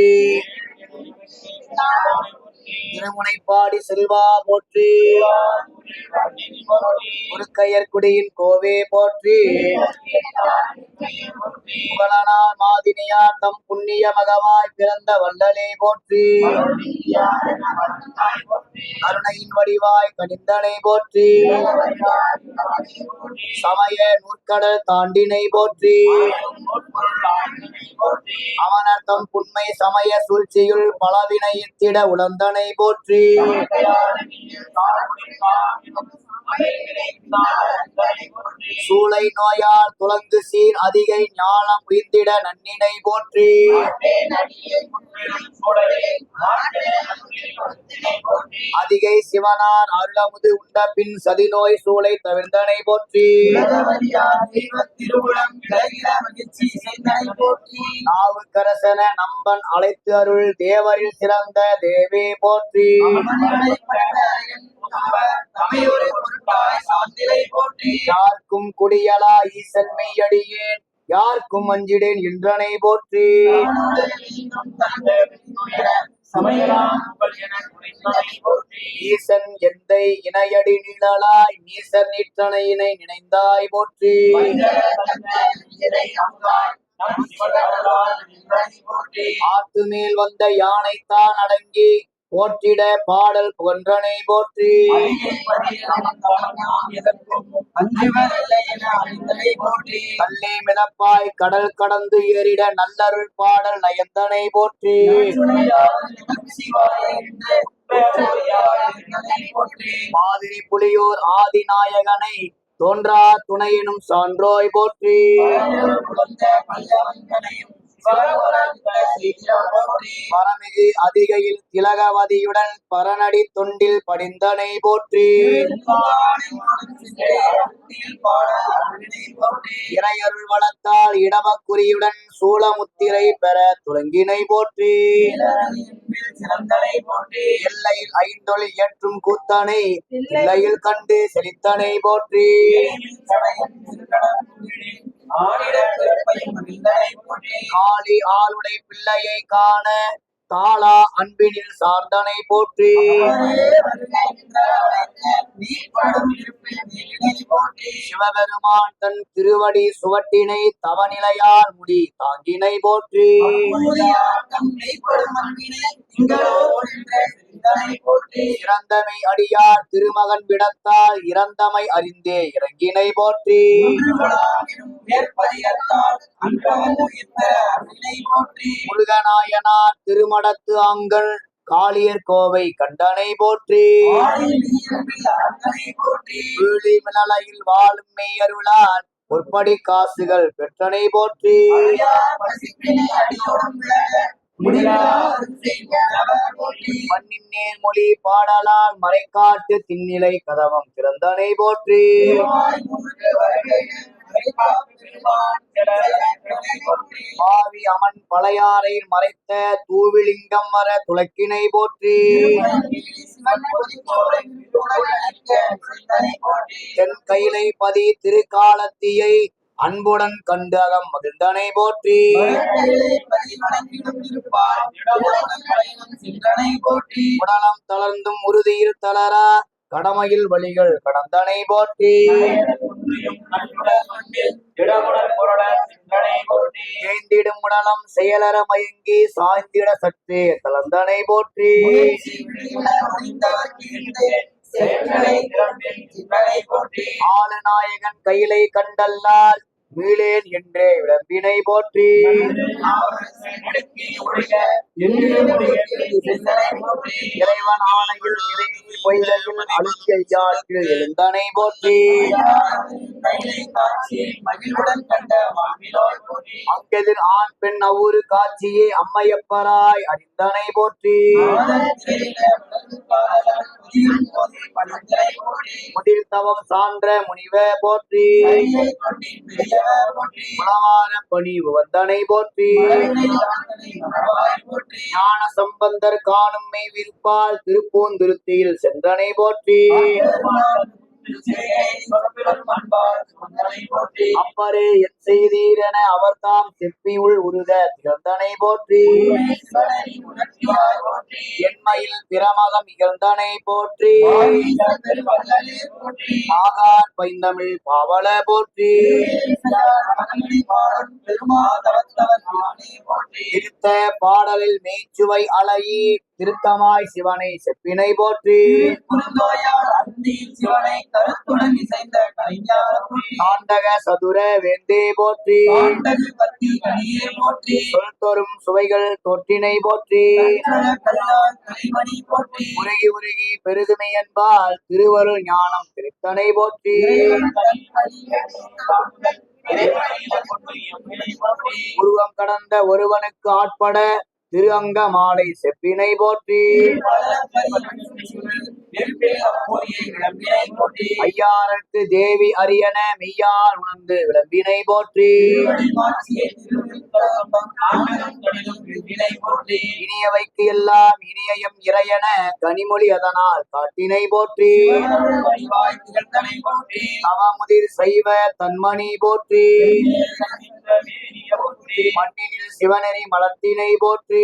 திருமுனைப்பாடி செல்வா போற்றி. முருக்கையர்குடியின் கோவே போற்றி. புகழனார் மாதினியார் தம் புண்ணிய மகவாய் பிறந்த வள்ளலே போற்றி. கருணையின் வடிவாய் கனிந்தனை போற்றி. சமய நூற்கடல் தாண்டினை போற்றி. அவனர் தம் புன்மை சமய சூழ்ச்சியுள் பலவினையித்திட உழந்தனை போற்றி. சூளை நோயால் துலங்கு சீர் அதிகை ஞானம் உயிர்ந்திட நன்னினை போற்றி. அதிகை சிவனார் அருளமுது உண்ட பின் சதிநோய் சூளை தவிர்ந்தனை போற்றி. நாவுக்கரசன நம்பன் அழைத்து அருள் தேவரில் சிறந்த தேவே போற்றி. யார்க்கும் குடியலா ஈசன் மெய்யடியேன் யார்க்கும் அஞ்சிடேன் என்றனை போற்றி. ஈசன் எந்தை இணையடி நிழலாய் நீசர் நீற்றனையினை நினைந்தாய் போற்றி. ஆத்துமேல் வந்த யானைத்தான் அடங்கி போற்றிட பாடல் புகன்றனை போற்றி. கல்லே மிதப்பாய் கடல் கடந்து ஏறிட நல்லருள் பாடல் நயந்தனை போற்றி. மாதிரி புலியூர் ஆதிநாயகனை தோன்றா துணையினும் சான்றோய் போற்றி. பரமிகு அதிகையில் திலகவதியுடன் பரநடி தொண்டில் படிந்தனை போற்றி. இறையருள் வளத்தால் இடமக்குறியுடன் சூளமுத்திரை பெற துளங்கினை போற்றி. எல்லையில் ஐந்தொழில் இயற்றும் கூத்தனை எல்லையில் கண்டு செழித்தனை போற்றி. காளி ஆளுடை பிள்ளையை காண தாளா அன்பினில் சார்ந்தனை போற்றி. சிவபெருமான் தன் திருவடி சுவட்டினை தவநிலையால் முடி தாங்கினை போற்றி. இறந்தமை அடியார் திருமகன் விடத்தால் இறந்தமை அறிந்தே இறங்கினை போற்றி. முருகநாயனார் திருமடத்து ஆங்கல் காளியர் கோவை கண்டனை போற்றி. வீழி மிளலையில் வாழும் மெய்யருளால் பொற்படி காசுகள் பெற்றனை போற்றி. மண்ணின் நேர் மொழி பாடலால் மறைக்காட்டு திண்ணிலை கதவம் திறந்தனை போற்றி. பாவி அமன் பழையாறை மறைத்த தூவிலிங்கம் வர துளக்கினை போற்றி. தென் கைலை பதி திருக்காலத்தியை அன்புடன் கண்டு அகம் மகிழ்ந்தனை போற்றி. உடலம் தளர்ந்தும் உறுதியில் தளரா கடமையில் வழிகள் கடந்தனை போற்றி. தேய்ந்திடும் உடலம் செயலற மயங்கி சாய்ந்திட சற்றே தளர்ந்தனை போற்றி. ஆளுநாயகன் கையிலை கண்டல்லால் மீளேன் என்றே விளம்பினை போற்றி. இறைவன் ஆணையில் இறைவி பொய்கையில் அழுத்தியாற்றில் எழுந்தனை போற்றி. அங்கெதிர் ஆண் பெண் அவ்வூறு காட்சியே அம்மையப்பராய் அறிந்தனை போற்றி. முதிர் தவம் சான்ற முனிவ போற்றி. உளவார பணிவு வந்தனை போற்றி. ஞான சம்பந்தர் காணும் மெய் விருப்பால் திருப்பூந்திருத்தியில் சென்றனை போற்றி. அப்பரே என் செய்தீரென அவர்தாம் செப்பியுள் உருக திகழ்ந்தனை போற்றி. என்மையில் பிரமதம் இகழ்ந்தனை போற்றி. ஆகார் பைந்தமிழ் பாவல போற்றி. திருத்த பாடலில் மெய்ச்சுவை அலையி திருத்தமாய் சிவனை செப்பினை போற்றி. தாண்டக சதுர வேந்தே போற்றி. சொல்தொரும் சுவைகள் தொற்றினை போற்றி. உருகி உருகி பெருதுமை என்பால் திருவருள் ஞானம் திருத்தனை போற்றி. உருவம் கடந்த ஒருவனுக்கு ஆட்பட திரு அங்க மாலை செப்பினை போற்றி. ஐயாரற்கு தேவி அரியன மெய்யார் உணர்ந்து விளம்பினை போற்றி. இனியவைக்கு எல்லாம் இனியம் இறையன கனிமொழி அதனால் காட்டினை போற்றி. தவமுதிர் செய்வ தன்மணி போற்றி. மண்ணினில் சிவநெறி மலர்த்தினை போற்றி.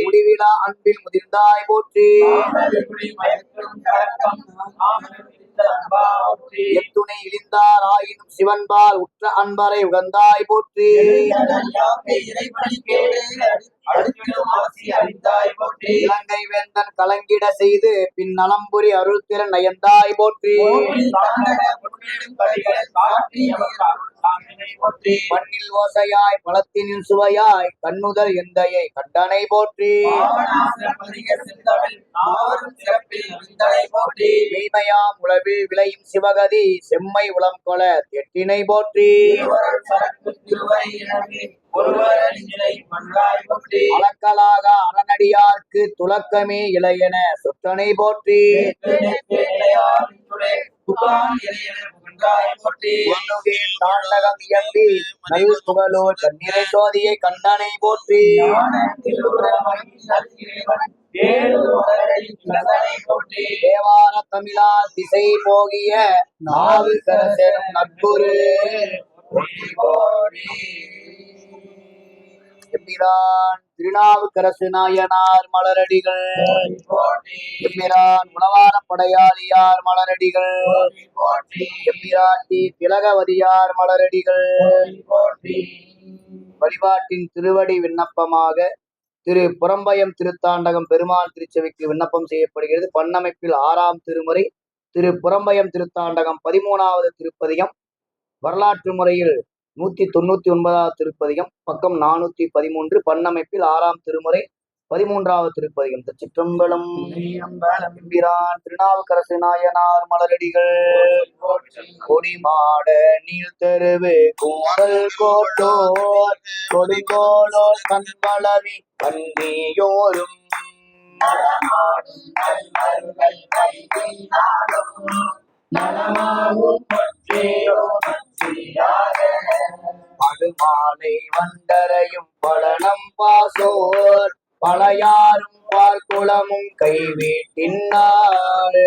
முடிவிலா அன்பில் முதிர்ந்தாய் போற்றி. எத்துணை இழிந்தார் ஆயினும் சிவன்பால் உற்ற அன்பரை உகந்தாய் போற்றி. இலங்கை வேந்தன் கலங்கிட செய்து பின் நலம்புரி அருள் திறன் நயந்தாய் போற்றி. பண்ணில் ஓசையாய் பழத்தினில் சுவையாய் கண்ணுதல் எந்தையை கண்டனை போற்றி. மெய்மையாம் உளவில் விளையும் சிவகதி செம்மை உளம் கொல எட்டினை போற்றி. அளக்கலாக அறநடியார்க்கு துலக்கமே இளையன சொற்றனை போற்றி. தாண்டகம் இயம்பி நல் புகழோர் கண்ணிறை சோதியை கண்டனை போற்றி. தேவார தமிழா திசை போகிய நாவு கரசெனும் நட்புரு எம்பிரான் திருநாவுக்கரசு நாயனார் மலரடிகள். எம்பிரான் உளவார படையாளியார் மலரடிகள். எம்பிராட்டி திலகவதியார் மலரடிகள். வழிபாட்டின் திருவடி விண்ணப்பமாக திரு புறம்பயம் திருத்தாண்டகம் பெருமாள் திருச்செவிக்கு விண்ணப்பம் செய்யப்படுகிறது. பண்ணமைப்பில் 6ஆம் திருமுறை திரு புறம்பயம் திருத்தாண்டகம் 13வது திருப்பதிகம். வரலாற்று முறையில் 199வது திருப்பதிகம், பக்கம் 413. பண்ணமைப்பில் 6ஆம் திருமுறை 13வது திருப்பதிகம். திருச்சிற்றம்பலம். எம்பிரான் திருநாவுக்கரசு நாயனார் மலரடிகள். கொடிமாட நீள் தெருவு கூடல் கோட்டோர் கொடிகோளோர் கண்வளவி கண்டியோரும் படுமாலை வண்டரையும் பழனம் பாசோர் பழையாரும் பார்க்குளமும் கைவீட்டினார்.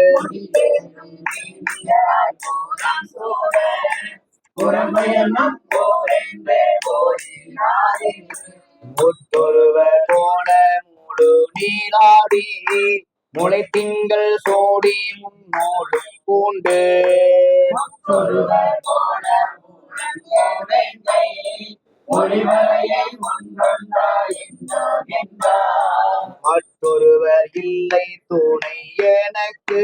முத்தொருவர் போல முழு நீராடி முளை திங்கள் சோடி முன்னோடும் பூண்டு மற்றொருவர் இல்லை துணை எனக்கு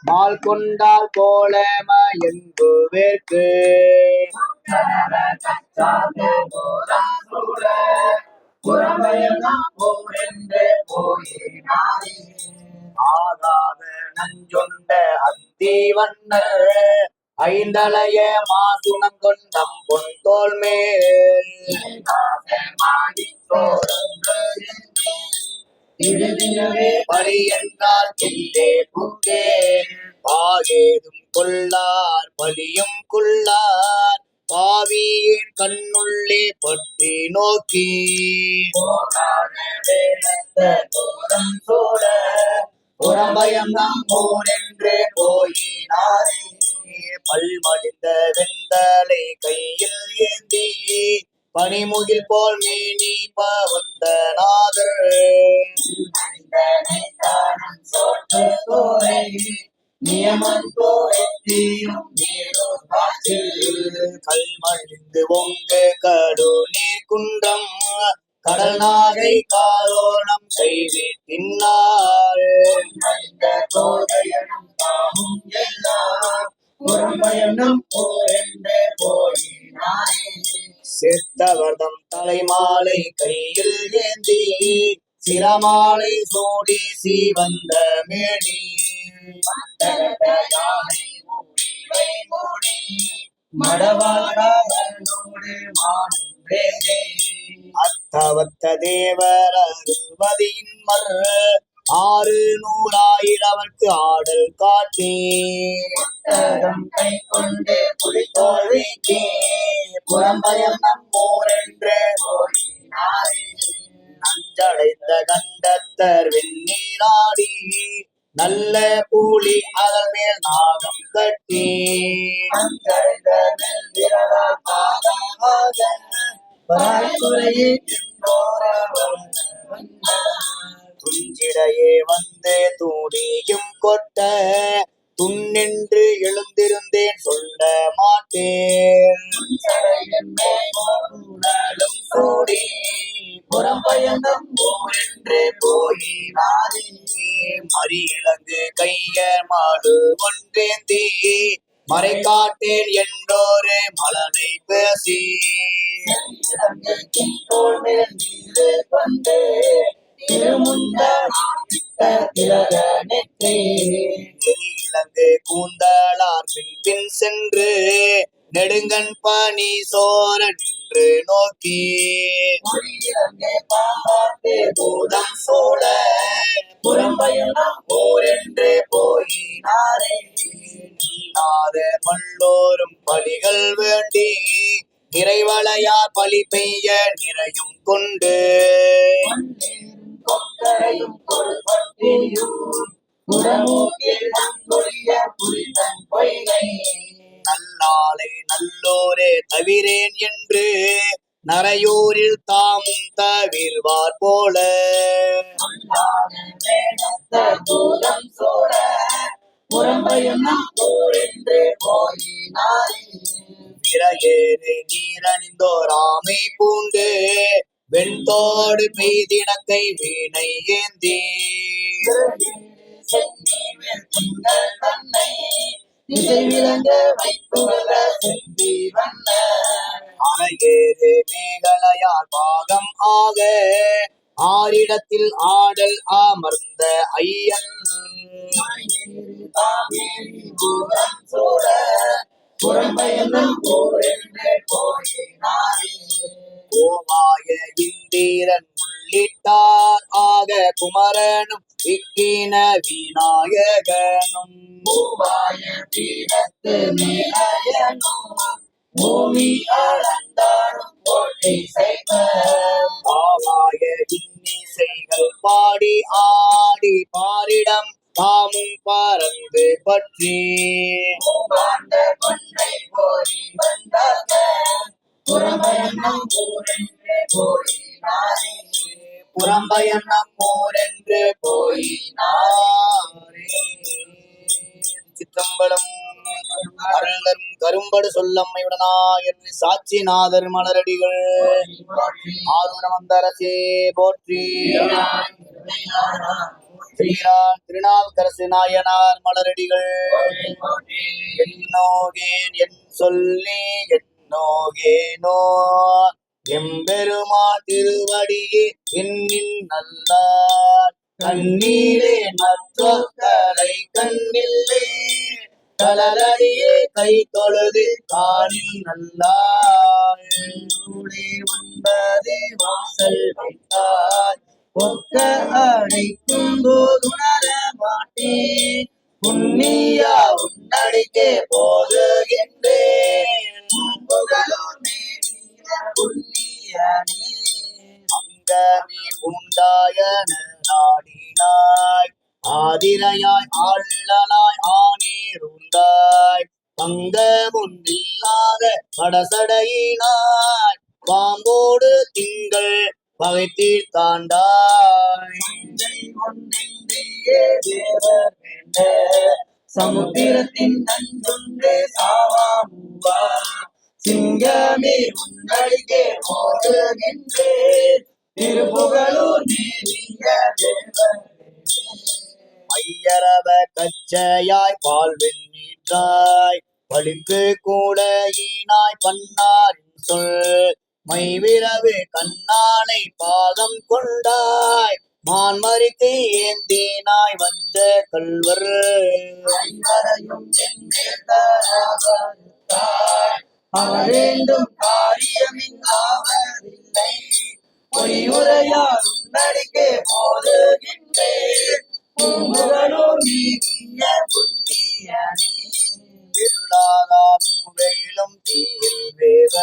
மால் கொண்டால் போல மயங்குவேற்கு ஆகாத நஞ்சொண்ட அந்திவண்ணர் ஐந்தலைய மாசுணம் கொண்டம் பொன் தோல் மேல் பலி என்றார் கில்லே புக்கே பாகேதும் கொள்ளார் பலியும் கொள்ளார் பாவியின் கண்ணுள்ளே பற்றி நோக்கி புறம்பயம் நம்மூர் என்று போயினாரே. பல்மடிந்த வெந்தலை கையில் ஏந்தி பனிமுகில் போல் மேனி பவந்த நாதர். மனிதனை தானம் சோற்று கோரை நியமன் கோரத்தியும் நீரோர் காற்றில் கல்மழிந்து ஒங்கு கடு நீர் குன்றம் கடல் நாகை காரோணம் செய்தின்னார். மனித கோதையனும் தாமும் எல்லாம் புறம்பயனும் போரென்று போயினாரே. செத்தவர்தம் தலைமாலை கையில் ஏந்தி சிரமாலை சூடி சீவந்த மேனி. மத்தகத யானை ஊழிவை மூடி மடவாளவனோடு மானுன்றே. அத்தவத்த தேவர் அறுபதியின் மர் 600,000 அவர்க்கு ஆடல் காட்டி. புத்தகம் கை கொண்டு புலித்தோல் வீக்கி புறம்பயம் நம்மூர் என்று போயினாரே. நஞ்சடைந்த கண்டத்தர் வெந்நீராடி நல்ல பூலி அதன் மேல் நாகம் கட்டி. அஞ்சடைந்த நெல் விரலால் பாதமாக பராய்குறையே துஞ்சிடையே வந்து தூடியும் கொட்ட துண்ணென்று எழுந்திருந்தேன் சொல்ல மாட்டேன். சூடி புறம்பயந்தம் ஊரென்று போயினாரே. மறியிழங்கு கையர் மாடு ஒன்றேந்தி மறை காட்டேன் என்றோரு மலனை பேசி. தோள் மேல் நீரு கொண்டு திருமுந்த திலக நெற்றி இலங்கு கூந்தலார் பின் சென்று நெடுங்கண் பனி சோர நின்று நோக்கி. மொழியிறங்கே பாம்பாட்டு பூதம் சூழ புறம்பயணம் ஊரென்று போயினாரே. நீனாத பல்லோரும் பலிகள் வேண்டி நிறைவளையார் பலி பெய்ய நிறையும் கொண்டு. கொக்கரையும் கொள்பட்டியும் குடமூக்கில் நன்கொழிய புரிதன் பொய்கை. நல்லாளை நல்லோரே தவிரேன் என்று நரையூரில் தாமும் தவிர்வார் போல. பூதம் சூழ புறம்பயணம் ஊரென்று போயினாரே. விரையேறு நீரணிந்தோர் ஆமை பூண்டு வெண்தோடு பெய்திடக்கை வீணை ஏந்தி. தன்னை திசை விளங்க வைத்துள்ள செந்தி வண்ண அரையேறு மேகலையார் பாகம் ஆக ஆரிடத்தில் ஆடல் அமர்ந்த ஐயன். பூதம் சூழ புறம்பயணம் ஊரென்று போயினாரே. கோமாய இந்திரன் உள்ளிட்டார் ஆக குமரனும் இக்கின விநாயகனும். பூவாய பீடத்து மேலயனும் பூமி அளந்தாடும் போட்டி செய்த ஆவாய இன்னிசைகள் பாடி ஆடி பாரிடம் தாமும் பறந்து பற்றி. பூவாண்ட கொன்றை போரி வந்தாங்க புறம்பயணம் ஊரென்று போயினாரே. புறம்பயம் நம்மூரென்று போயினாரே. சிற்றம்பலம். அருள்தரும் கரும்படு சொல்லம்மையுடனாயர் சாட்சிநாதர் மலரடிகள் ஆரூரம் வந்தரசே போற்றி. ஸ்ரீராம் திருநாவுக்கரசு நாயனார் மலரடிகள் என்னோகேன் என் சொல்லி என்னோகேனோ எம்பெருமான் திருவடியே எண்ணின் நல்லார். கண்ணீரே மற்றொருத்தரை கண்ணில்லை கலரடியே கை தொழுது காணில் நல்லார். உண்பது வாசல் வைத்தார் ஒக்க அடைக்கும் போதுணர மாட்டேன். புண்ணியா உன்னடிக்கே போதுகின்றேன் புண்ணியனே. அங்கமே உண்டாயன நாடினாய் ஆதிரையாய் ஆள்ளலாய் ஆனீருந்தாய் பங்கமுன்றில்லாத படசடையினாய் பாம்போடு திங்கள் பகைத்தீர் தாண்டாய் ஒன்றின்றியே தேவர் வேண்ட சமுத்திரத்தின் நஞ்சுண்டு சாவாமுவா சிங்கமே உன்னடிக்கே போதுகின்றேன் திருப்புகழூர் நீரிய தேவர் மையரவ கச்சையாய் பால் வெண்ணீற்றாய் பழிக்கு கூடையினாய் பன்னாரின் சொல் மைவிரவு கண்ணானை பாதம் கொண்டாய் மான்மறித்து ஏந்தினாய் வந்த கல்வர் ஐவரையும் எந்தேர்த்தாய் அவரேண்டும் காரியமில்லாவதில்லை பொய்யுரையால் உன்னடிக்கே போதுகின்றேன் பூமுகனும் நீங்கிய புண்ணியனே இருளாதா மூவையிலும் தீயில் வேவ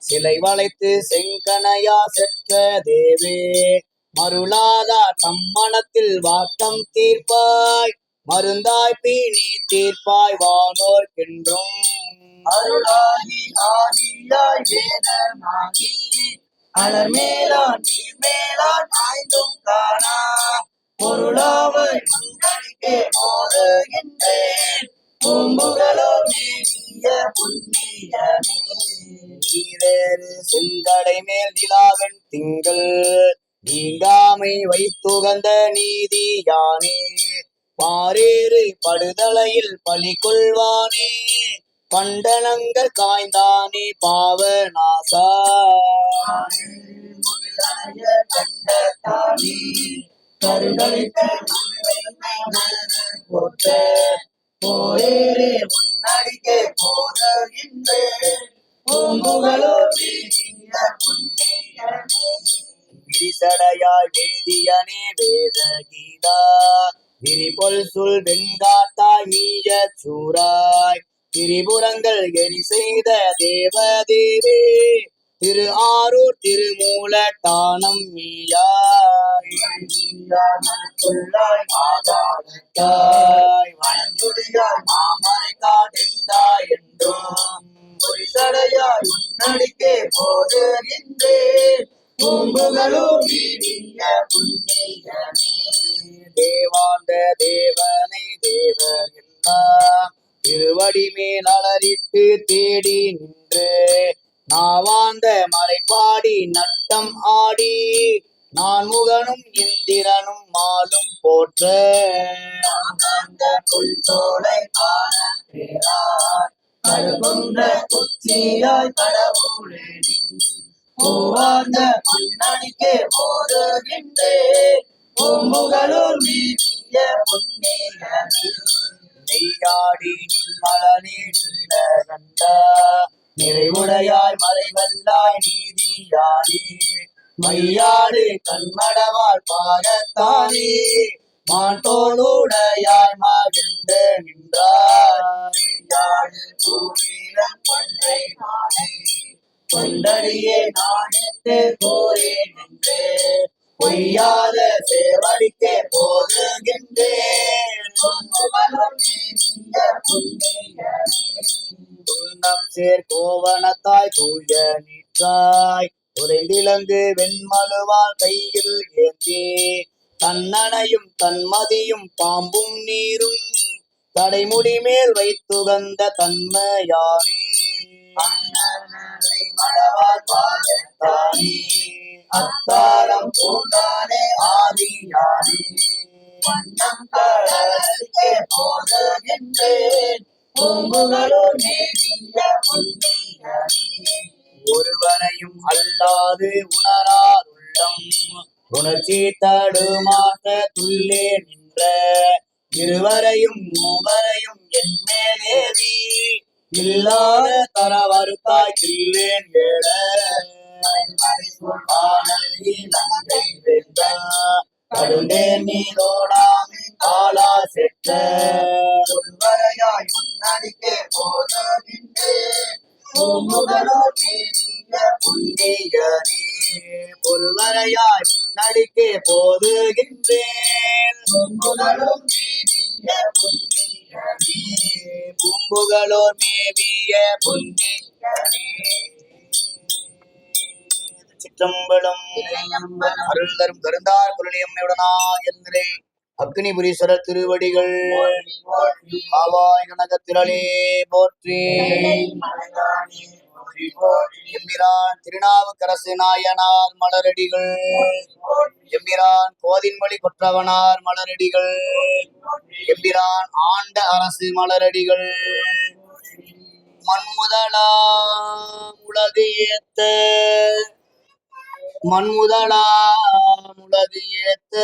சிலை வளைத்து செங்கனையா செற்ற தேவே மருளாதா தம்மனத்தில் வாட்டம் தீர்ப்பாய் மருந்தாய் பீனி தீர்ப்பாய் வானோர்க்கென்றும் அருளாகி ஆதியாய் வேதமாகி அலர் மேலான் நீர் மேலான் ஆய்ந்தும் காணா பொருளாவை உன்னடிக்கே போதுகின்றேன் பூம்புகளோ நீங்கிய புண்ணியனே நீரேறு செங்கடை மேல் நிலாவெண் திங்கள் நீங்காமை வைத்துகந்த நீதி யானே பாரேறு படுதலையில் பலி கொள்வானே பண்டனங்கள் காய்ந்தானே பாவநாசா கண்டத்தானே கருதளித்த போற்ற போரேரே உன்னடிக்கே போதுகின்றேன் பூம்புகளோ நீங்கிய புண்ணியனே விரிசடையாய் வேதியனே வேத கீதா விரிபொல் சுல் வெண்காட்டாய் மீய சூராய் திரிபுரங்கள் எரி செய்த தேவதேவே திரு ஆரூர் திருமூலட்டானம் மீயாய் மனத்துள்ளாய் ஆதாரத்தாய் வளர்ந்துடியாய் மாமரை காட்டெந்தாய் என்றும் பொறிசடையாய் உன்னடிக்கே போதுகின்றேன் பூம்புகளூர் நீடிய புண்ணியனே தேவாந்த தேவனை தேவர் எல்லாம் திருவடி மேல் அலறிட்டு தேடி நின்று நாவாந்த மறைப்பாடி நட்டம் ஆடி நான் முகனும் இந்திரனும் மாலும் போற்ற அந்த புல்சோலை காண பேராய் கருகுன்ற குச்சியாய் கடவுளேடி பூவார்ந்த புன்னடிக்கே போதுகின்றேன் பூம்புகளூர் நீடிய புண்ணியனே நெய்யாடி நின்மலனே நீலகண்டா நிறைவுடையாய் மறைவல்லாய் நீதியானே மையாடு கண்மடவாள் பாகத்தானே மாட்டோளுடையாய் மகிழ்ந்த நின்றாய் யாழ் பூவீரன் கொன்றை நானே கொண்டடியே நாணித்து போரேன் என்று பொய்யாத சேவடிக்கே போதுகின்றேன் பூம்புகளூர் நீடிய புண்ணியனே துன்னம் சேர் கோவணத்தாய் தூய நீற்றாய் உறைந்திலங்கு வெண்மலுவால் கையில் ஏந்தி தன்னணையும் தன்மதியும் பாம்பும் நீரும் தடைமுடி மேல் வைத்துகந்த தன்மையானே அண்ணனை மடவாள் பாதத்தானே அத்தாரம் பூண்டானே ஆதியானே வண்ணம் கடலுக்கே போதுகின்றேன் பூம்புகளூர் நீடிய புண்ணியனே ஒருவரையும் அல்லாது உணராருள்ளம் உணர்ச்சி தடுமாற்ற துள்ளே நின்ற இருவரையும் மூவரையும் என் மேலேவி இல்லாத தரவருத்தாய் கில்லேன் வேட கடுந்தேன் நீதோடாமே காலா செற்ற சொல்வரையாய் உன்னடிக்கே போதுகின்றேன் பூம்புகளூர் நீடிய புண்ணியனே பொருவரையாய் நடிக்கே போதுகின்றேன் பூம்புகளோர் மேவிய பொன்னியனே. சிற்றம்பலம். அருள் தரும் கருந்தார் குரலியம்மையுடனாய் என்றே அக்னிபுரீஸ்வரர் திருவடிகள் ஆவாய் கனகத்திரளே போற்றி. எம்பிரான் திருநாவுக்கரசு நாயனார் மலரடிகள், எம்பிரான் கோதின்மொழி கொற்றவனார் மலரடிகள், எம்பிரான் ஆண்ட அரசு மலரடிகள். மண்முதலாம் உலகு ஏத்த, மண்முதலாம் உலகு ஏத்த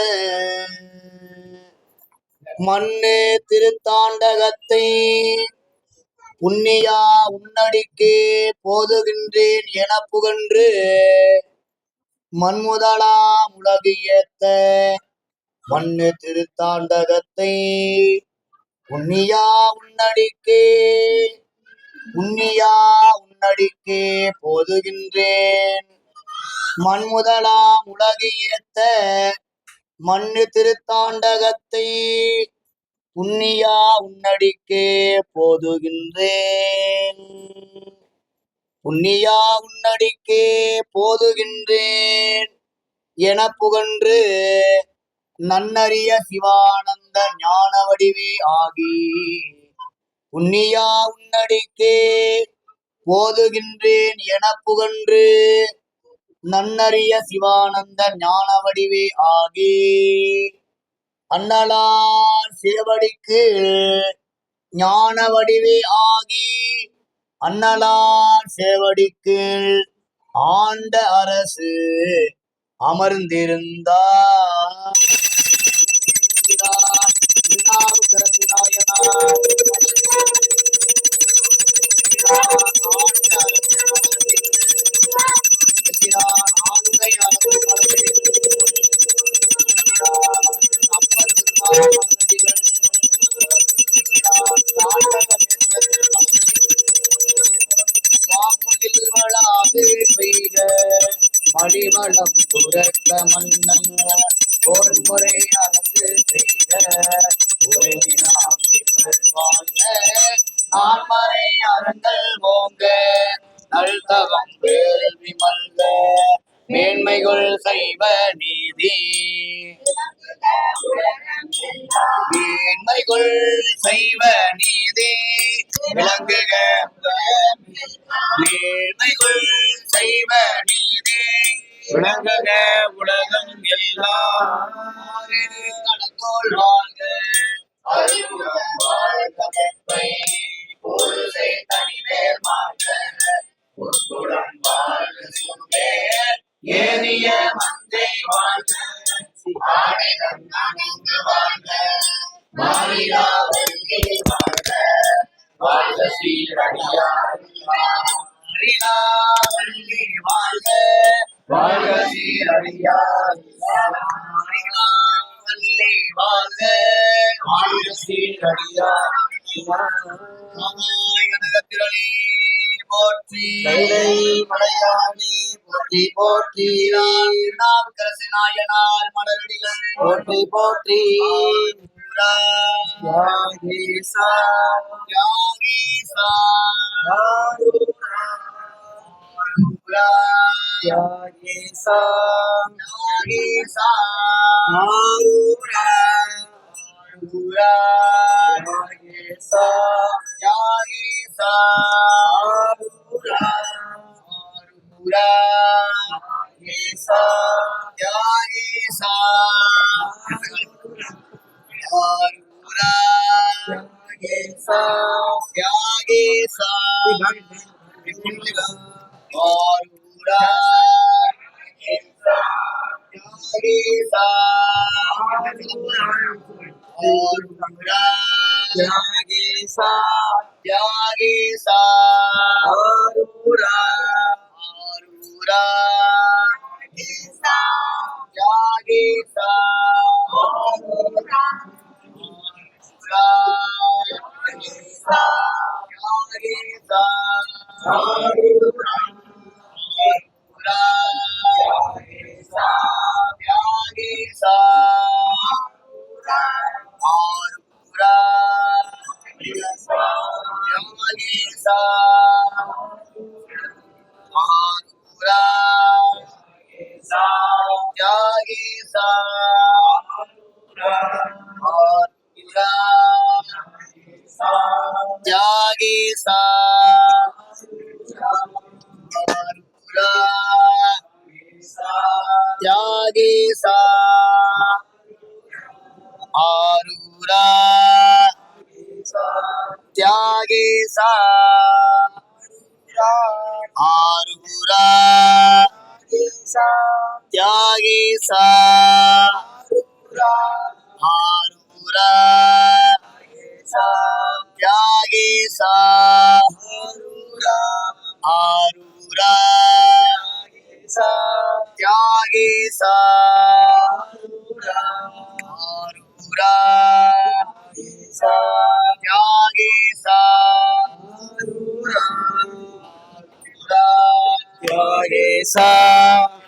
மண்ணு திருத்தாண்டகத்தை புண்ணியா உன்னடிக்கே போதுகின்றேன் என புகன்று. மண்முதலாம் உலகு ஏத்த மண்ணு திருத்தாண்டகத்தை புண்ணியா உன்னடிக்கே, புண்ணியா உன்னடிக்கே போதுகின்றேன். மண்முதலாம் உலகு ஏத்த மண்ணு திருத்தாண்டகத்தை புண்ணியா உன்னடிக்கே போதுகின்றேன். புண்ணியா உன்னடிக்கே போதுகின்றேன் என புகன்று. நன்னறிய சிவானந்த ஞான வடிவே ஆகி புண்ணியா உன்னடிக்கே போதுகின்றேன் என புகன்று. நன்னறிய சிவானந்த ஞான வடிவே ஆகி அண்ணலார் சேவடிக்கு ஞான வடிவே ஆகி அண்ணலார் சேவடிக்கு ஆண்ட அரசு அமர்ந்திருந்தார். திருநாவுக்கரசு நாயனார் மடிவளம் சுரக்க மன்னன் போர்முறை அரசு செய்த ஆன்மறை அறங்கள் ஓங்க நல்தவம் வேள்வி மல்க மேன்மைகள் செய்வ நீதி. மேன்மைகள் செய்வ நீதி விளங்குக. மேன்மைகள் செய்வ நீதி விளங்குக உலகம் எல்லாம். கடந்தோள் வாழ்க அறிவுறம் வாழ்க வெப்பை பொருளை தனிவேர் வாழ்க உட்புறம் வாழ்க சும்பேர் ஏறிய மந்தை வாழ்க ஆடைகள் நன்கு வாழ்க மாறிலா வெள்ளி வாழ்க வாழ்க சீரடியார் மாறிலா வெள்ளி வாழ்க வாழ்க சீரடியார் மாறிலா வெள்ளி வாழ்க வாழ்க சீரடியார். கனகத்திரளே போற்றி. மலையாளி போற்றி போற்றி. திருநாவுக்கரசு நாயனார் மலரடிகள் போற்றி போற்றி. யாகேசா யாகேசா யாகேசா யாகேசா யாகேசா யாகேசா யாகேசா யாகேசா யாகேசா யாகேசா யாகேசா யாகேசா ஆரூரா ஆரூரா யாகேசா யாகேசா ஆரூரா யாகேசா யாகேசா ஆரூரா தியாகேசா ஆரூரா தியாகேசா ஆரூரா தியாகேசா ஆரூரா தியாகேசா ஆரூரா தியாகேசா ஆரூரா தியாகேசா ஆரூரா தியாகேசா ஆரூரா தியாகேசா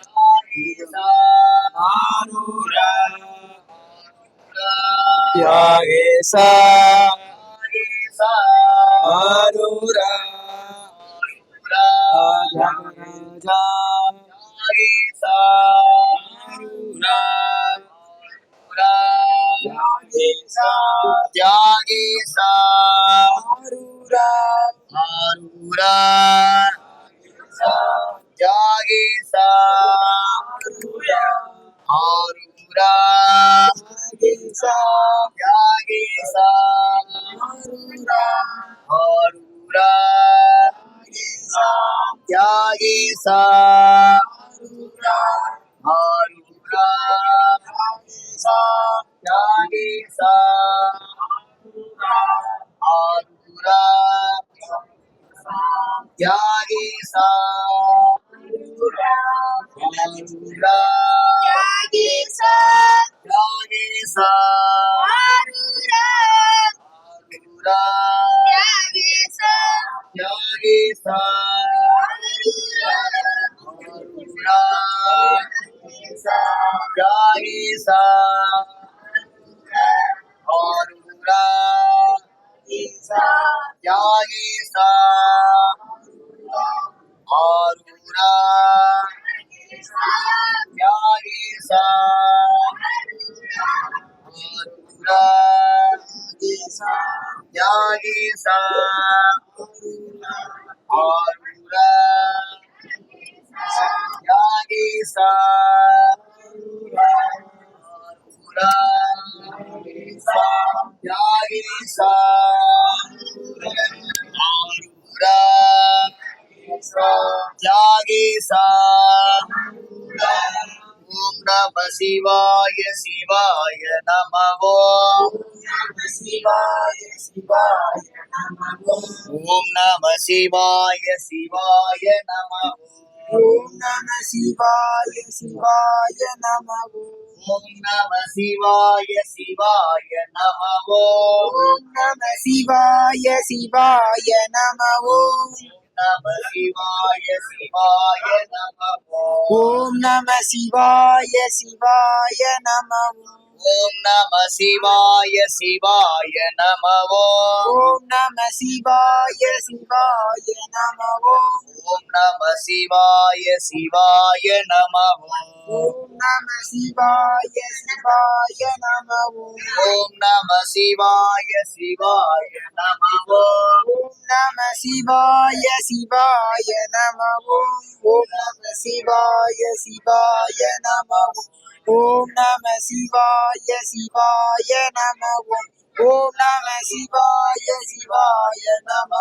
தியாகேசா ஆரூரா தியாகேசா ஆரூரா தியாகராஜா தியாகேசா தியாகேசா ஆரூரா ஆரூரா தியாகேசா ஆரூரா தியாகேசா ஆரூரா தியாகேசா ஆரூரா தியாகேசா ஆரூரா தியாகேசா ஆரூரா தியாகேசா ஆரூரா தியாகேசா ஆரூரா தியாகேசா ஆரூரா தியாகேசா ஆரூரா தியாகேசா ஆரூரா தியாகேசா ஆரூரா தியாகேசா ஆரூரா தியாகேசா ஆரூரா தியாகேசா ஓம் நம சிவாய சிவாய நம ஓம் ஓம் நம சிவாய சிவாய நம ஓம் நம சிவாய சிவாய நம ஓம் நம சிவாய சிவாய நம ஓம் நம சிவாய சிவாய நம நம சிவாய சிவாய நம ஓம் நம சிவாய சிவாய நம ஓம் நம சிவாய சிவாய நம ஓம் நம சிவாய சிவாய நம ஓம் நம சிவாய சிவாய நம ஓம் நம சிவாய சிவாய நம ஓம் நம சிவாய சிவாய நம ஓம் நம சிவாய சிவாய நம ஓம் நம சிவாய சிவாய நம ஓம் நம சிவாய சிவாய நம ஓம் நம சிவாய சிவாய நம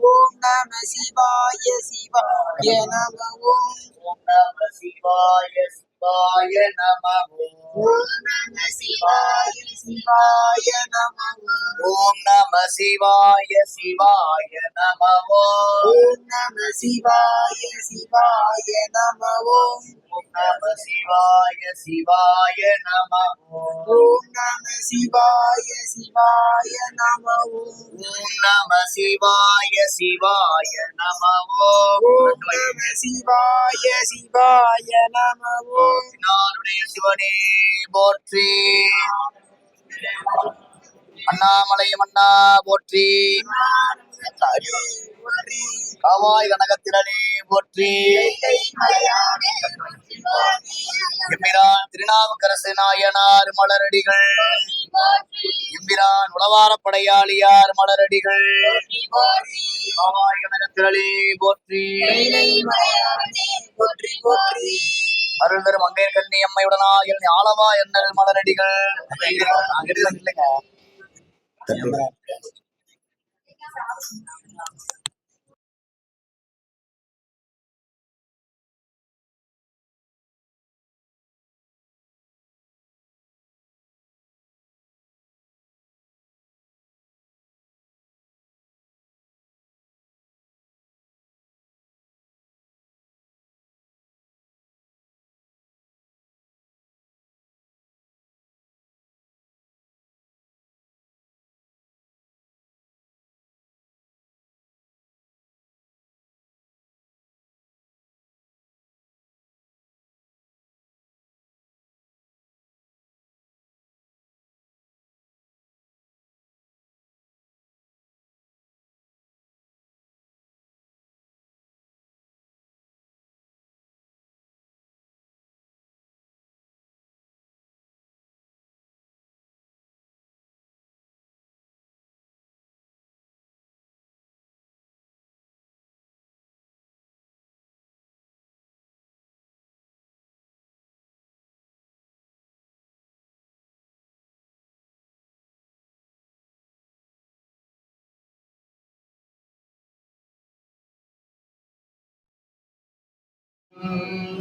ஓம் நம சிவாய சிவாய நம ஓம் நம சிவாய சிவாய நம ஓம் நம சிவாய சிவாய நம ஓம் நம சிவாய சிவாய நம ஓம் நம சிவாய சிவாய நம ஓம் நம சிவாய சிவாய நம ஓம் நம சிவாய சிவாய நம ஓம் நம சிவாய சிவாய நம ஓம் நம சிவாய சிவாய நம நாருடைய சிவனே போற்றி அண்ணாமலை மன்னா போற்றி காவாய் கனகத்திரனே போற்றி எம்பிரான் திருநாவுக்கரசு நாயனார் மலரடிகள், எம்பிரான் உளவாரப்படையாளியார் மலரடிகள், பாவாய் கனகத்திரளே போற்றி, போற்றி போற்றி. அருள் தரும் மங்கையர் கண்ணி அம்மையுடனாய ஆளவா என்னல் மலரடிகள். இல்லைங்க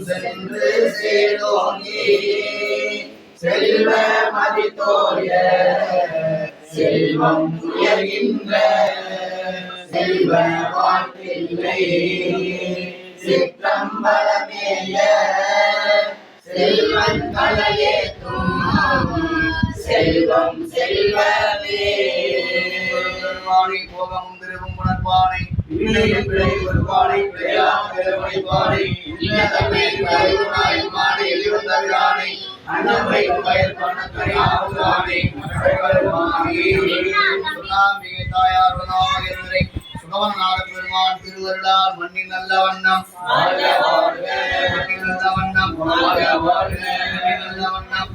சென்று சேரோனே செல்வ மதித்தோய செல்வம் உயர்கின்ற செல்வ வாழ்க்கில்லை சிற்றம்பலமேய செல்வன் கலையேத்தும் செல்வம் செல்வமே. போகம் திருவும் உணர்வானை ஒருபானை பிழையாம் பெருமைப்பானை இன்னதமே கருணாய் மானை எளிவந்தவிரானை அன்னமை பயிர் பண்ணக்கரையாவுதானே சுண்ணாம்பிகை தாயார் உடனாகியவரை சுகவனாக பெருமான் திருவருளால் மண்ணின் நல்ல வண்ணம் மண்ணின் நல்ல வண்ணம் மண்ணின் நல்ல வண்ணம்